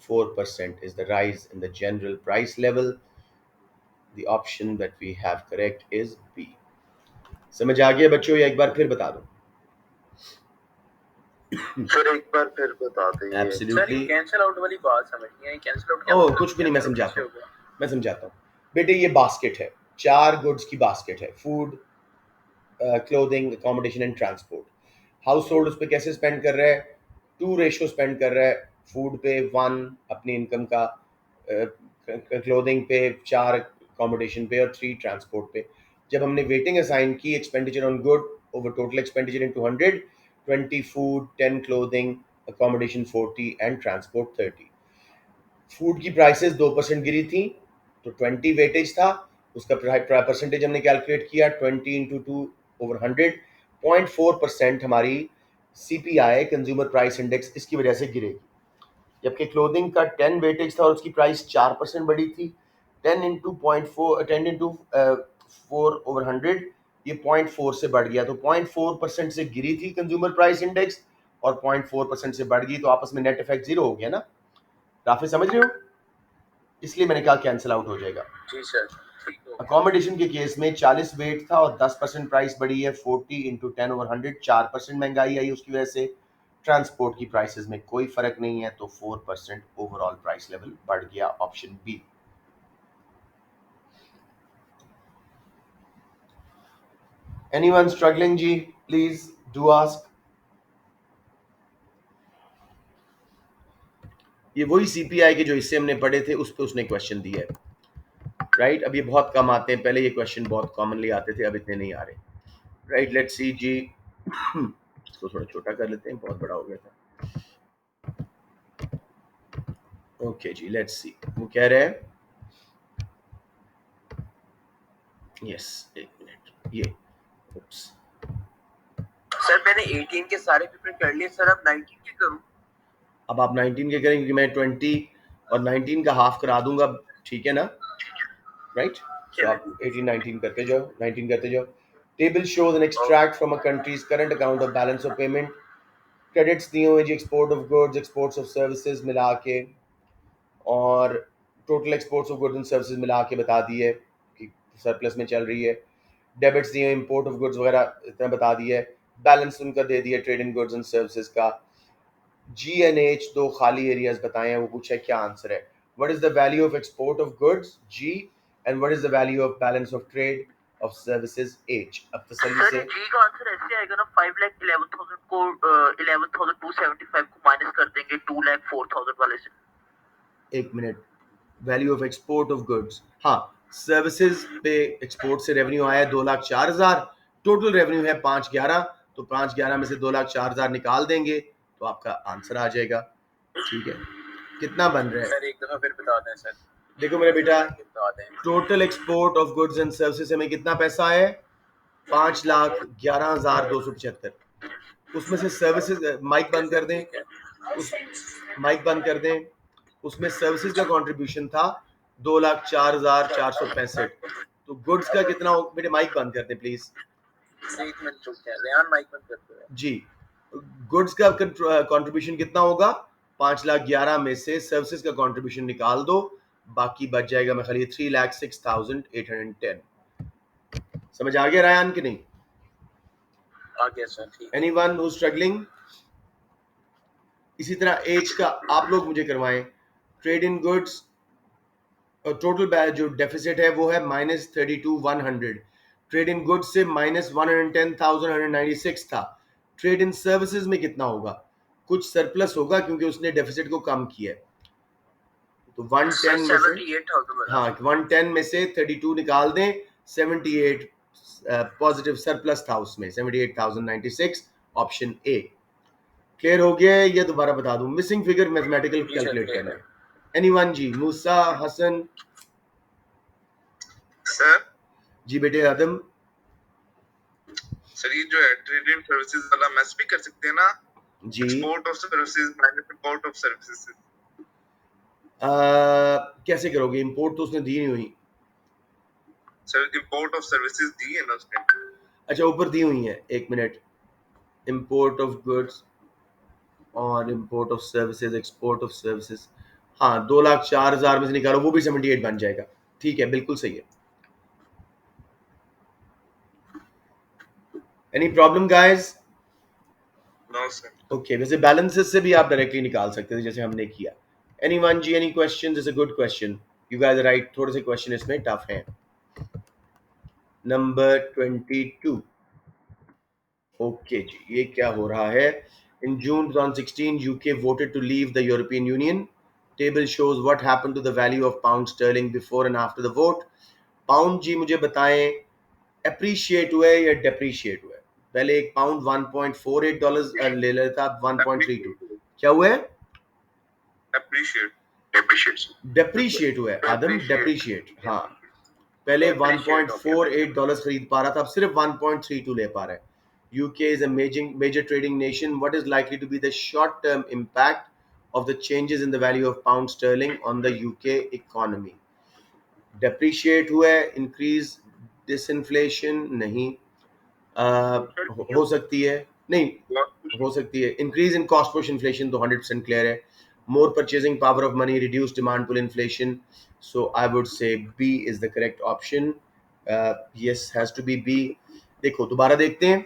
4% is the rise in the general price level. The option that we have correct is B. समझ आ गया बच्चों या एक बार फिर बता दो? सर एक बार फिर बता दें. एब्सोल्युटली. कैंसिल आउट वाली बात समझ नहीं आई. कैंसिल आउट ओह कुछ भी नहीं, मैं समझाता हूँ. मैं समझाता हूँ बेटे. ये बास्केट है, 4 गुड्स की बास्केट है. Food, clothing, accommodation and transport. House hold उस पर कैसे स्पेंड कर रहा है? 2 रेशो स्पेंड कर रहा है. फूड पे 1 अपनी इनकम का, क्लोथिंग पे 4 अकोमोडेशन पे और 3 ट्रांसपोर्ट पे. जब हमने वेटिंग असाइन की expenditure on good over total expenditure into 100, 20 food, 10 clothing, accommodation 40 and transport 30. Food की प्राइसेस 2% गिरी थी तो 20 वेटेज था. उसका परसेंटेज हमने कैलकुलेट किया 20 इंटू 2/100. 0.4% हमारी CPI कंज्यूमर प्राइस इंडेक्स इसकी वजह से गिरेगी. जबकि क्लोथिंग का 10 वेटेज था और उसकी प्राइस 4% बढ़ी थी. 10 इंटू 0.4, 10 इंटू 4/100, ये 0.4 से बढ़ गया. तो 0.4% से गिरी थी कंज्यूमर प्राइस इंडेक्स और 0.4% से बढ़ गई. तो आपस में नेट इफेक्ट जीरो हो गया ना. राफे समझ रहे हो? इसलिए मैंने कहा कैंसिल आउट हो जाएगा. जी सर. अकोमोडेशन के केस में 40 वेट था और 10% प्राइस बढ़ी है. 40 इंटू 10/100, 4% महंगाई आई उसकी वजह से. ट्रांसपोर्ट की प्राइसेस में कोई फर्क नहीं है, तो 4% ओवरऑल प्राइस लेवल बढ़ गया, ऑप्शन बी। एनीवन स्ट्रगलिंग जी, प्लीज डू आस्क। ये वही सीपीआई के जो हिस्से हमने पढ़े थे उस पे उसने क्वेश्चन दिया है, राइट। अब ये बहुत कम आते हैं, पहले ये क्वेश्चन बहुत कॉमनली आते थे, अब इतने नहीं आ रहे, राइट। लेट्स सी जी। इसको थोड़ा छोटा कर लेते हैं, बहुत बड़ा हो गया था। ओके जी, लेट्स सी। वो कह रहे हैं, यस, एक मिनट, ये oops, सर मैंने 18 के सारे पेपर कर लिए सर, अब 19 के करूं? अब आप 19 के करेंगे क्योंकि मैं 20 और 19 का हाफ करा दूंगा, ठीक है ना, राइट। सो आप 18 19 करते जाओ, 19 करते जाओ। Table shows an extract from a country's current account of balance of payment, credits दिए हुए जी, export of goods, exports of services मिला के, और total exports of goods and services मिला के बता दिए कि सरप्लस में चल रही है। डेबिट्स दिए इंपोर्ट ऑफ गुड्स वगैरह इतना बता दिया है। बैलेंस उनका दे दिया trade in goods and services का। जी एन एच दो खाली एरियाज बताए हैं, वो पूछा है क्या आंसर है। What is the value of export of goods जी, and what is the value of balance of trade of services H. अब तसल्ली सर से जी का आंसर ऐसे आएगा ना, 5,11,000 को 11,275 को माइनस कर देंगे 2,04,000 वाले से। एक minute, value of export of goods, हाँ, सर्विसेज पे एक्सपोर्ट से रेवेन्यू आया 2,04,000, टोटल रेवेन्यू है 511, तो 511 में से 2,04,000 निकाल देंगे तो आपका आंसर आ जाएगा, ठीक है। कितना बन रहा है सर एक दफा फिर बता दें सर। देखो मेरा बेटा, बता दें। Total export of goods and services में कितना पैसा है, 5,11,275। उसमें से सर्विसेज, माइक बंद कर दें, उस माइक बंद कर दें, उसमें सर्विसेज का कंट्रीब्यूशन था 2,04,465। तो गुड्स का कितना हो, मेरे माइक बंद कर दें प्लीज एक मिनट रुक जाए, रेहान माइक बंद कर दो जी। गुड्स का कंट्रीब्यूशन कितना होगा, 5,11,000 में से सर्विसेज का कंट्रीब्यूशन निकाल दो, बाकी बच जाएगा मैं खाली 3,06,810। समझ आ गया रायन कि नहीं? आ गया सर, ठीक। Anyone who struggling? इसी तरह एज का आप लोग मुझे करवाएं। ट्रेड इन गुड्स टोटल जो डेफिसिट है वो है -32,100। ट्रेड इन गुड्स से -110,196 था। ट्रेड इन सर्विसेज में कितना होगा, कुछ सरप्लस होगा क्योंकि उसने डेफिसिट को कम किया है। तो 110 में से, 78,000। हाँ 110 में से 32 निकाल दें, 78 पॉजिटिव सरप्लस था उसमें, 78,096, ऑप्शन ए। क्लियर हो गया है? ये दोबारा बता दूं, मिसिंग फिगर मैथमेटिकल कैलकुलेट करना है। एनीवन जी, मूसा हसन? सर जी बेटे आदम? सर ये जो है ट्रेड इन सर्विसेज वाला मैच भी कर सकते हैं ना, जी export of services minus import of services. कैसे करोगे, इंपोर्ट तो उसने दी नहीं हुई। सर इंपोर्ट ऑफ सर्विसेज दी है ना उसने। अच्छा ऊपर दी हुई है, एक मिनट, इंपोर्ट ऑफ गुड्स और import of services, export of services, हाँ 2,04,000 में से निकालो, वो भी 78 बन जाएगा, ठीक है, बिल्कुल सही है। Any problem guys? No sir. Okay, वैसे बैलेंसेस से भी आप डायरेक्टली निकाल सकते थे जैसे हमने किया। एनीवन जी, any question? Is a good question, you guys are right, थोड़े से क्वेश्चन इसमें टफ हैं। नंबर 22। ओके जी, ये क्या हो रहा है? In June 2016 UK voted to leave the European Union. Table shows what happened to the value of pound sterling before and after the vote. Pound जी मुझे बताएं, अप्रिशिएट हुआ है या डेप्रिशिएट हुआ है? पहले एक पाउंड $1.48 ले लेता, 1.32 क्या हुआ है? अप्रिशिएट डेप्रिशिएट डेप्रिशिएट हुआ है आदम, डेप्रिशिएट, हाँ। पहले $1.48 खरीद पा रहा था, अब सिर्फ 1.32 ले पा रहा है। UK is a major trading nation, what is likely to be the short term impact of the changes in the value of pound sterling on the UK economy? Depreciate हुआ है, इंक्रीज, डिसइंफ्लेशन नहीं, हो सकती है, नहीं हो सकती है, increase in cost push inflation तो 100% क्लियर है। More purchasing power of money, reduce demand pull inflation, so I would say B is the correct option. Yes, has to be B. देखो दोबारा देखते हैं,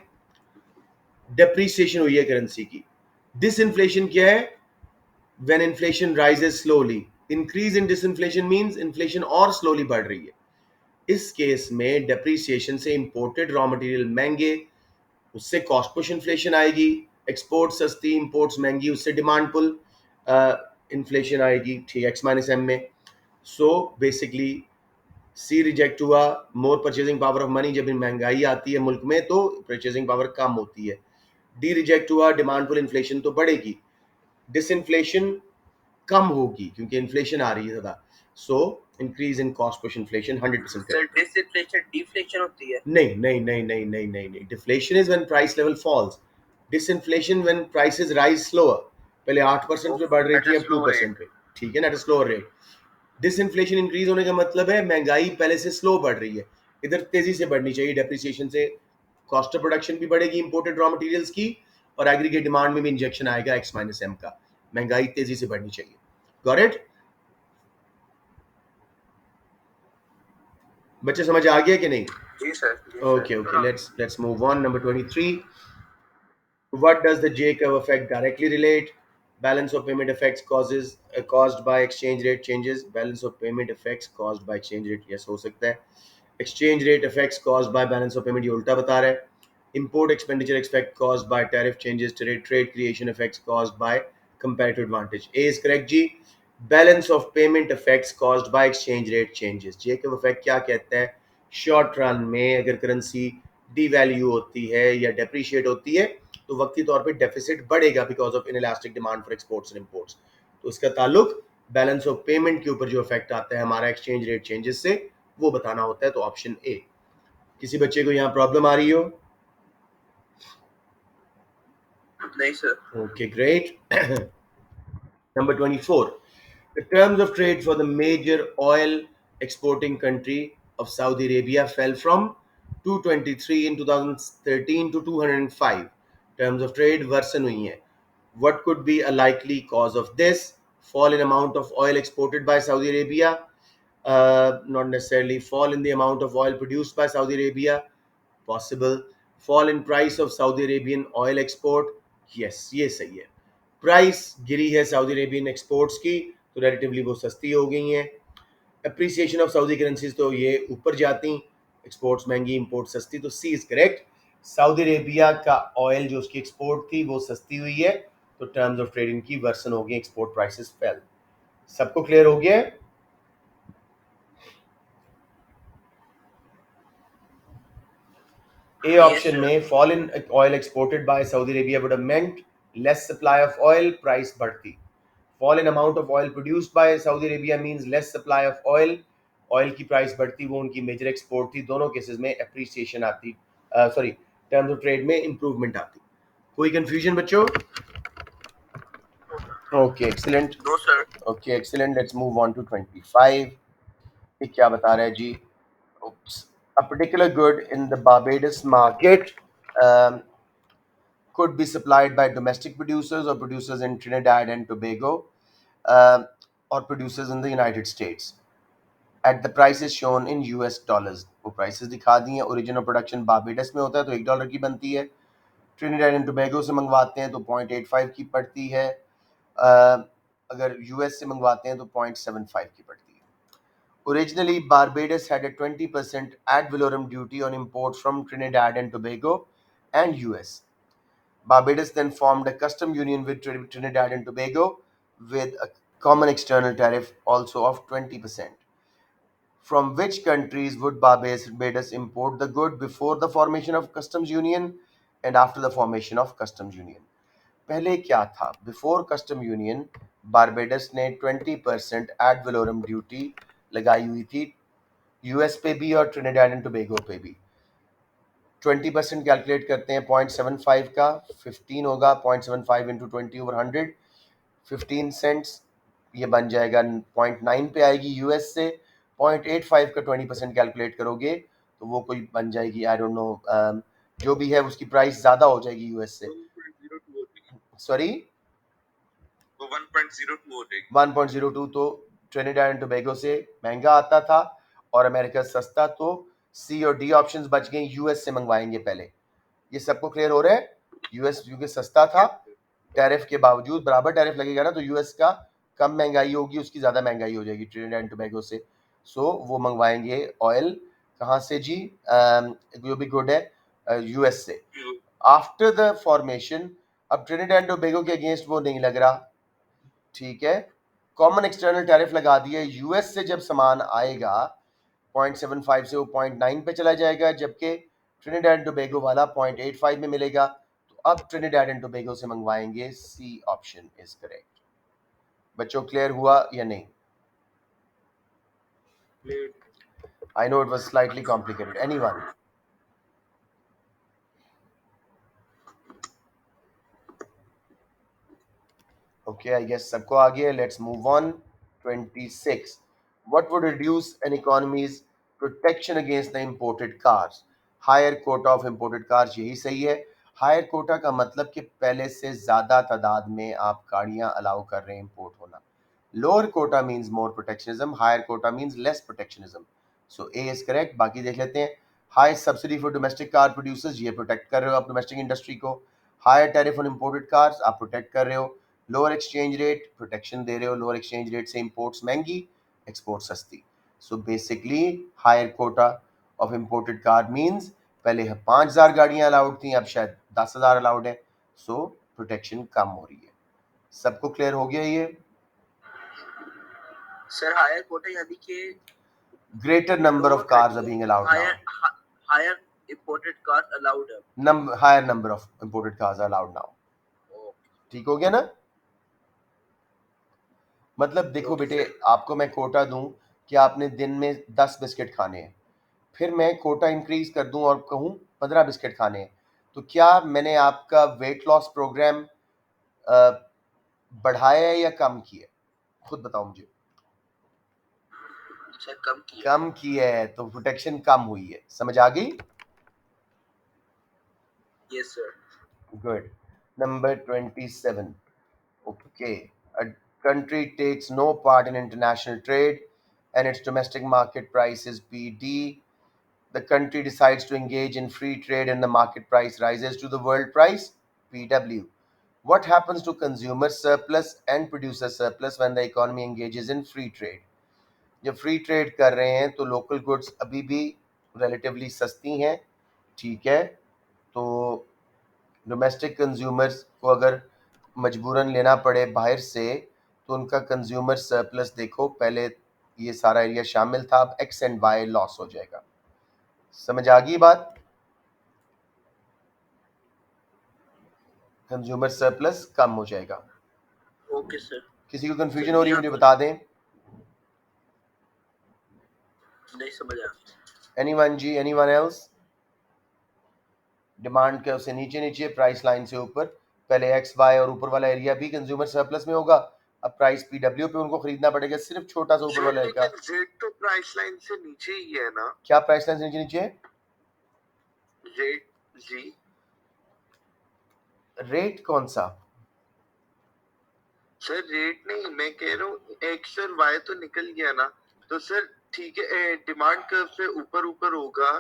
डेप्रीसिएशन हुई है करेंसी की, डिसइंफ्लेशन क्या है? when inflation rises slowly. Increase in disinflation means inflation और slowly बढ़ रही है. इस केस में डेप्रिसिएशन से इंपोर्टेड रॉ मटेरियल महंगे, उससे कॉस्ट पुश इन्फ्लेशन आएगी. एक्सपोर्ट सस्ती, इंपोर्ट्स महंगी, उससे डिमांड पुल इन्फ्लेशन आएगी. ठीक है, एक्स माइनस एम में. सो बेसिकली सी रिजेक्ट हुआ. मोर परचेजिंग पावर ऑफ मनी. जब महंगाई आती है मुल्क में तो परचेजिंग पावर कम होती है. डी रिजेक्ट हुआ. डिमांड पुल इन्फ्लेशन तो बढ़ेगी, डिसइंफ्लेशन कम होगी क्योंकि इन्फ्लेशन आ रही है ज्यादा. So increase in cost push inflation 100% sir disinflation deflation होती है. नहीं नहीं नहीं नहीं नहीं नहीं नहीं. Deflation is when price level falls. Disinflation when prices rise slower. पहले 8% पे बढ़ रही At a थी, अब slow 2% पे. ठीक है ना, at a slower rate. Disinflation increase होने का मतलब है महंगाई पहले से स्लो बढ़ रही है. इधर तेजी से बढ़नी चाहिए. डेप्रिसिएशन से कॉस्ट ऑफ प्रोडक्शन भी बढ़ेगी इंपोर्टेड रॉ मटेरियल्स की, और एग्रीगेट डिमांड में भी इंजेक्शन आएगा एक्स माइनस एम का. महंगाई तेजी से बढ़नी चाहिए. Got it? बच्चे समझ आ गया कि नहीं? जी sir. Okay, let's move on. Number 23. What does the J curve effect directly relate? Balance of payment effects caused by exchange rate changes. Balance of payment effects caused by exchange rate. Yes, हो सकता है. Exchange rate effects caused by balance of payment, ये उल्टा बता रहा है. Import expenditure effect caused by tariff changes. Trade creation effects caused by comparative advantage. A is correct ji. Balance of payment effects caused by exchange rate changes. J curve effect क्या कहता है? Short run में अगर currency devalue होती है या depreciate होती है तो वक्ती तौर पे डेफिसिट बढ़ेगा because of inelastic demand for exports and imports. तो इसका ताल्लुक बैलेंस ऑफ पेमेंट के ऊपर जो इफेक्ट आता है हमारा एक्सचेंज रेट चेंजेस से, वो बताना होता है. तो ऑप्शन ए. किसी बच्चे को यहाँ प्रॉब्लम आ रही हो? नहीं sir. Okay, great. Number 24. The terms of trade for the major oil exporting country of Saudi Arabia fell from 223 in 2013 to 205. Terms of trade worsen हुई हैं. What could be a likely cause of this? Fall in amount of oil exported by Saudi Arabia. Not necessarily. Fall in the amount of oil produced by Saudi Arabia. Possible. Fall in price of Saudi Arabian oil export. Yes, ये सही है. Price गिरी है Saudi Arabian exports की, तो relatively वो सस्ती हो गई हैं. अप्रिसिएशन ऑफ सऊदी करेंसीज, तो ये ऊपर जाती, एक्सपोर्ट्स महंगी इंपोर्ट सस्ती. तो C is correct. Saudi Arabia का ऑयल जो उसकी एक्सपोर्ट थी वो सस्ती हुई है, तो टर्म्स ऑफ ट्रेड इनकी वर्सन हो गई, एक्सपोर्ट प्राइसेस फेल. सबको क्लियर हो गया? A option में fall in oil exported by Saudi Arabia would have meant less supply of oil, price बढ़ती. Fall in amount of oil produced by Saudi Arabia means less supply of oil, oil की price बढ़ती, वो उनकी major export थी. दोनों cases में appreciation आती, sorry terms of trade में इंप्रूवमेंट आती. कोई कंफ्यूजन बच्चों? Okay, excellent. No sir. Okay, excellent. Let's move on to 25. ये क्या बता रहा है जी? Oops. A particular good in the Barbados market could be supplied by domestic producers or producers in Trinidad and Tobago, or producers in the United States at the prices shown in US dollars. वो prices दिखा दी हैं. Origin of production Barbados में होता है तो $1 की बनती है. Trinidad and Tobago से मंगवाते हैं तो 0.85 की पड़ती है. अगर US से मंगवाते हैं तो 0.75 की पड़ती है. Originally, Barbados had a 20% ad valorem duty on imports from Trinidad and Tobago and US. Barbados then formed a custom union with Trinidad and Tobago with a common external tariff also of 20%. From which countries would Barbados import the good before the formation of customs union and after the formation of customs union? पहले क्या था? Before custom union बारबेडस ने 20% ad valorem duty लगाई हुई थी US पे भी और ट्रिनिडाड एंड टोबैगो पे भी. 20% कैलकुलेट करते हैं 0.75 का, 15 होगा, 0.75 इंटू 20 ओवर 100, 15 सेंट्स. ये बन जाएगा 0.9 पे आएगी यूएस से. 0.85 का 20% कैलकुलेट करोगे तो वो कोई बन जाएगी, आई डोंट नो, जो भी है उसकी प्राइस ज़्यादा हो जाएगी यूएस से. सॉरी, 1.02. तो ट्रिनिडाड एंड टोबैगो से महंगा आता था और अमेरिका सस्ता, तो सी और डी ऑप्शंस बच गए. यूएस से मंगवाएंगे पहले. ये सबको क्लियर हो रहा है? यूएस क्योंकि सस्ता था टैरिफ के बावजूद बराबर टैरिफ लगेगा ना, तो यूएस का कम महंगाई होगी, उसकी ज़्यादा महंगाई हो जाएगी ट्रिनिडाड एंड टोबैगो से। सो वो मंगवाएंगे ऑयल कहाँ से जी, जो भी गुड है यूएस से। आफ्टर द फॉर्मेशन, अब ट्रिनिडाड एंड टोबैगो के अगेंस्ट वो नहीं लग रहा, ठीक है, कॉमन एक्सटर्नल टैरिफ लगा दिया। यूएस से जब सामान आएगा 0.75 से वो 0.9 पे चला जाएगा, जबकि ट्रिनिडाड एंड टोबैगो वाला 0.85 में मिलेगा। तो अब ट्रिनिडाड एंड टोबैगो से मंगवाएंगे, सी ऑप्शन इज करेक्ट। बच्चों क्लियर हुआ या नहीं? I know it was slightly complicated. Anyone? Okay, I guess सबको आ गया। Let's move on. 26. What would reduce an economy's protection against the imported cars? Higher quota of imported cars, यही सही है। Higher quota का मतलब कि पहले से ज़्यादा तादाद में आप गाड़ियाँ अलाउ कर रहे हैं इम्पोर्ट होना। Lower quota means more protectionism. Higher quota means less protectionism. So A is correct. बाकी देख लेते हैं। High subsidy for domestic car producers, ये प्रोटेक्ट कर रहे हो आप डोमेस्टिक इंडस्ट्री को। Higher tariff on imported cars, आप प्रोटेक्ट कर रहे हो। लोअर एक्सचेंज रेट, प्रोटेक्शन दे रहे हो। लोअर एक्सचेंज रेट से इंपोर्ट्स महंगी, एक्सपोर्ट सस्ती। So basically higher quota of imported car means पहले 5,000 गाड़ियां अलाउड थी, अब शायद 10,000 अलाउड है। सो प्रोटेक्शन कम हो रही है। सबको क्लियर हो गया ये? सर हायर कोटा यानी कि greater number of cars are being allowed now. Higher imported cars allowed है। Higher number of imported cars are allowed now. ठीक हो गया ना? मतलब देखो बेटे, आपको मैं कोटा दूं कि आपने दिन में 10 बिस्किट खाने हैं, फिर मैं कोटा इंक्रीज कर दूं और कहूं 15 बिस्किट खाने हैं, तो क्या मैंने आपका वेट लॉस प्रोग्राम बढ़ाया है या कम किया? खुद बताओ मुझे। कम किया है, तो प्रोटेक्शन कम हुई है। समझ आ गई? Yes sir. Good. Number 27. Okay. A country takes no part in international trade and its domestic market price is PD. The country decides to engage in free trade and the market price rises to the world price, PW. What happens to consumer surplus and producer surplus when the economy engages in free trade? जब free trade कर रहे हैं तो local goods अभी भी relatively सस्ती हैं, ठीक है, तो डोमेस्टिक कंज्यूमर्स को अगर मजबूरन लेना पड़े बाहर से तो उनका कंज्यूमर सरप्लस देखो, पहले ये सारा एरिया शामिल था, अब एक्स एंड वाई लॉस हो जाएगा। समझ आ गई बात? कंज्यूमर सरप्लस कम हो जाएगा। Okay sir. किसी को कंफ्यूजन हो रही है मुझे बता दें। नहीं समझ आ। एनीवन जी? Anyone else? डिमांड कर्व से नीचे नीचे, प्राइस लाइन से ऊपर, पहले एक्स वाई और ऊपर वाला एरिया भी कंज्यूमर सरप्लस में होगा, अब प्राइस पीडब्ल्यू पे उनको खरीदना पड़ेगा, सिर्फ छोटा सा ऊपर वाला एरिया। रेट तो प्राइस लाइन से नीचे ही है ना? क्या प्राइस लाइन से नीचे नीचे? रेट जी। रेट कौन सा? सर रेट नहीं, मैं कह रहा हूँ एक्स और वाई तो निकल गया ना, तो सर ठीक है, डिमांड कर्व से ऊपर ऊपर होगा,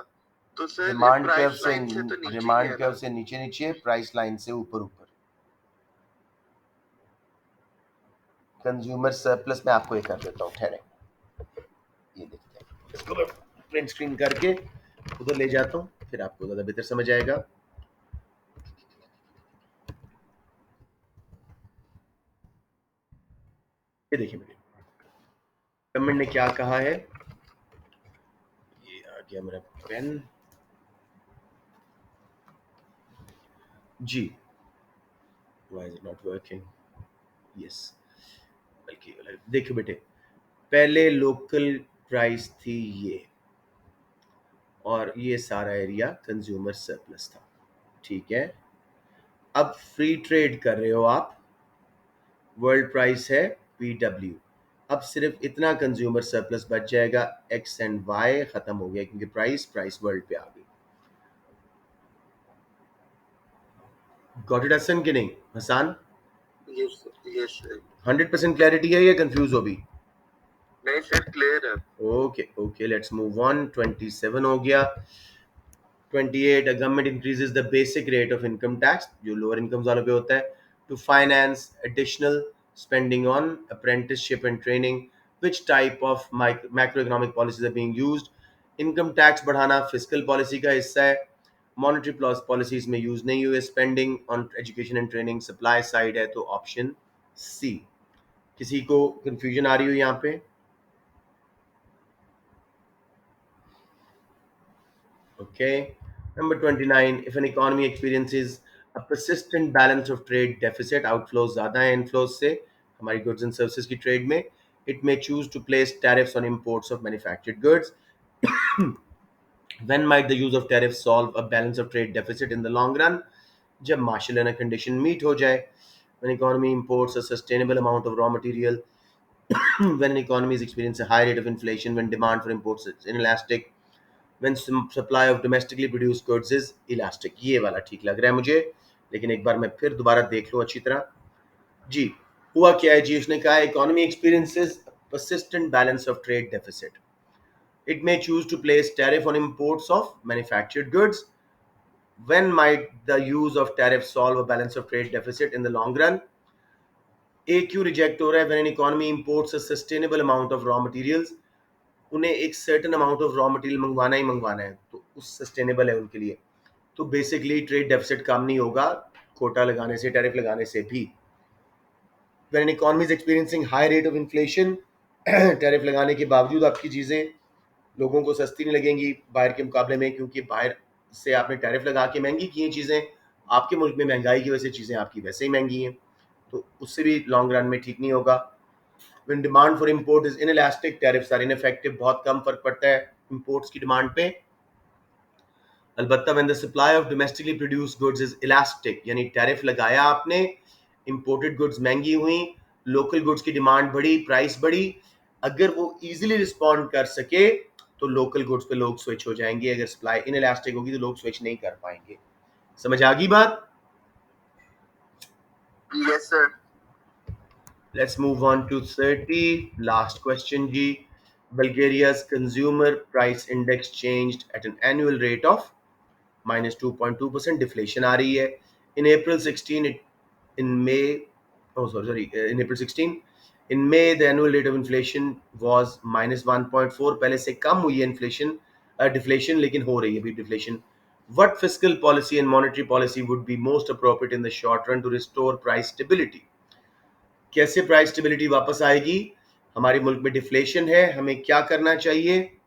तो सर डिमांड कर्व प्राइस से लाइन से तो नीचे ही डिमांड है कर्व ना? से नीचे नीचे, प्राइस लाइन से ऊपर ऊपर। कंज्यूमर सरप्लस में आपको ये कर देता हूँ, ठहरे, ये देखते हैं, इसको मैं प्रिंट स्क्रीन करके उधर ले जाता हूँ, फिर आपको ज़्यादा बेहतर समझ आएगा। ये देखिए मेरे गवर्नमेंट ने क्या कहा है, ये आ गया मेरा पेन जी। Why is it not working? Yes, बल्कि देखो बेटे, पहले लोकल प्राइस थी ये, और ये सारा एरिया कंज्यूमर सरप्लस था, ठीक है। अब फ्री ट्रेड कर रहे हो आप, वर्ल्ड प्राइस है पीडब्ल्यू, अब सिर्फ इतना कंज्यूमर सरप्लस बच जाएगा, एक्स एंड वाई खत्म हो गया क्योंकि प्राइस वर्ल्ड पे आ गई। गॉट इट हसन कि नहीं हसन? Yes sir. 100% क्लैरिटी है या कंफ्यूज हो भी? नहीं सर, क्लियर है। Okay okay, let's move on. 27 हो गया। 28, a government increases the basic rate of income tax, जो लोअर इनकम वालों पे होता है, to finance additional spending on apprenticeship and training. Which type of macroeconomic policies are being used? Income tax बढ़ाना physical policy का हिस्सा है. Monetary policies में यूज नहीं हुए. Spending on education and training supply side है, तो ऑप्शन सी. किसी को कंफ्यूजन आ रही हो यहाँ पे? Okay. Number 29. If an economy experiences a persistent balance of trade deficit, outflows ज़्यादा है inflows से हमारी goods and services की trade में, it may choose to place tariffs on imports of manufactured goods. When might the use of tariffs solve a balance of trade deficit in the long run? जब Marshall and a condition meet हो जाए. When economy imports a sustainable amount of raw material, when an economy is experiencing a high rate of inflation, when demand for imports is inelastic, when supply of domestically produced goods is elastic. ये वाला ठीक लग रहा है मुझे, लेकिन एक बार मैं फिर दोबारा देख लूं अच्छी तरह. जी, हुआ क्या है जी? उसने कहा economy experiences persistent balance of trade deficit. It may choose to place tariff on imports of manufactured goods. When might the use of tariff solve a balance of trade deficit in the long run? A क्यों reject हो रहा है? When an economy imports a sustainable amount of raw materials, उन्हें एक certain amount of raw material मंगवाना ही मंगवाना है, तो उस सस्टेनेबल है उनके लिए, तो बेसिकली ट्रेड डेफिसिट कम नहीं होगा कोटा लगाने से, टैरिफ लगाने से भी. When an economy is experiencing high rate of inflation, tariff लगाने के बावजूद आपकी चीज़ें लोगों को सस्ती नहीं लगेंगी बाहर के मुकाबले में, क्योंकि बाहर से आपने टैरिफ लगा के महंगी की हैं चीज़ें, आपके मुल्क में महंगाई की वजह से चीज़ें आपकी वैसे ही महंगी हैं, तो उससे भी लॉन्ग रन में ठीक नहीं होगा. When demand for import is inelastic, tariffs are ineffective. बहुत कम फर्क पड़ता है imports की डिमांड पे. अलबत्ता when the supply of domestically produced goods is elastic, यानी टैरिफ लगाया आपने, imported goods महंगी हुई, local goods की डिमांड बढ़ी, प्राइस बढ़ी, अगर वो easily respond कर सके तो local goods पे लोग switch हो जाएंगे. अगर supply inelastic होगी तो लोग switch नहीं कर पाएंगे. समझ आ गई बात? Yes, sir. Let's move on to 30. Last question ji. Bulgaria's consumer price index changed at an annual rate of minus 2.2%. Deflation आ रही है. In April 16, in May, in April 16, in May the annual rate of inflation was minus 1.4. पहले से कम हुई है inflation, deflation, लेकिन हो रही है अभी deflation. What fiscal policy and monetary policy would be most appropriate in the short run to restore price stability? कैसे प्राइस स्टेबिलिटी वापस आएगी? हमारे मुल्क में डिफ्लेशन है, हमें क्या करना चाहिए?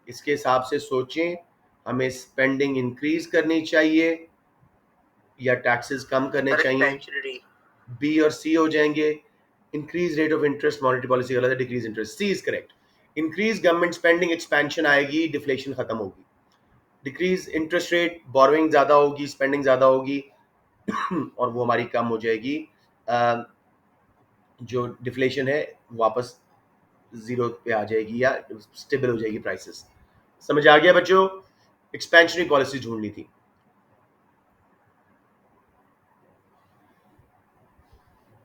इसके हिसाब से सोचें. हमें स्पेंडिंग इंक्रीज करनी चाहिए या टैक्सेस कम करने चाहिए? बी और सी हो जाएंगे. Increase rate of interest, monetary policy गलत है, decrease interest. C is correct. Increase government spending, expansion आएगी, डिफ्लेशन खत्म होगी. डिक्रीज इंटरेस्ट रेट, बोरोइंग ज्यादा होगी, स्पेंडिंग ज्यादा होगी और वो हमारी कम हो जाएगी. जो डिफ्लेशन है वापस जीरो पे आ जाएगी या स्टेबल हो जाएगी प्राइसेस. समझ आ गया बच्चों? एक्सपेंशनरी पॉलिसी ढूंढनी थी.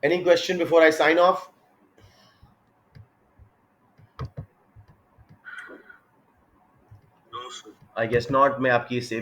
Any question before I sign off? I guess not. मैं आपकी सेव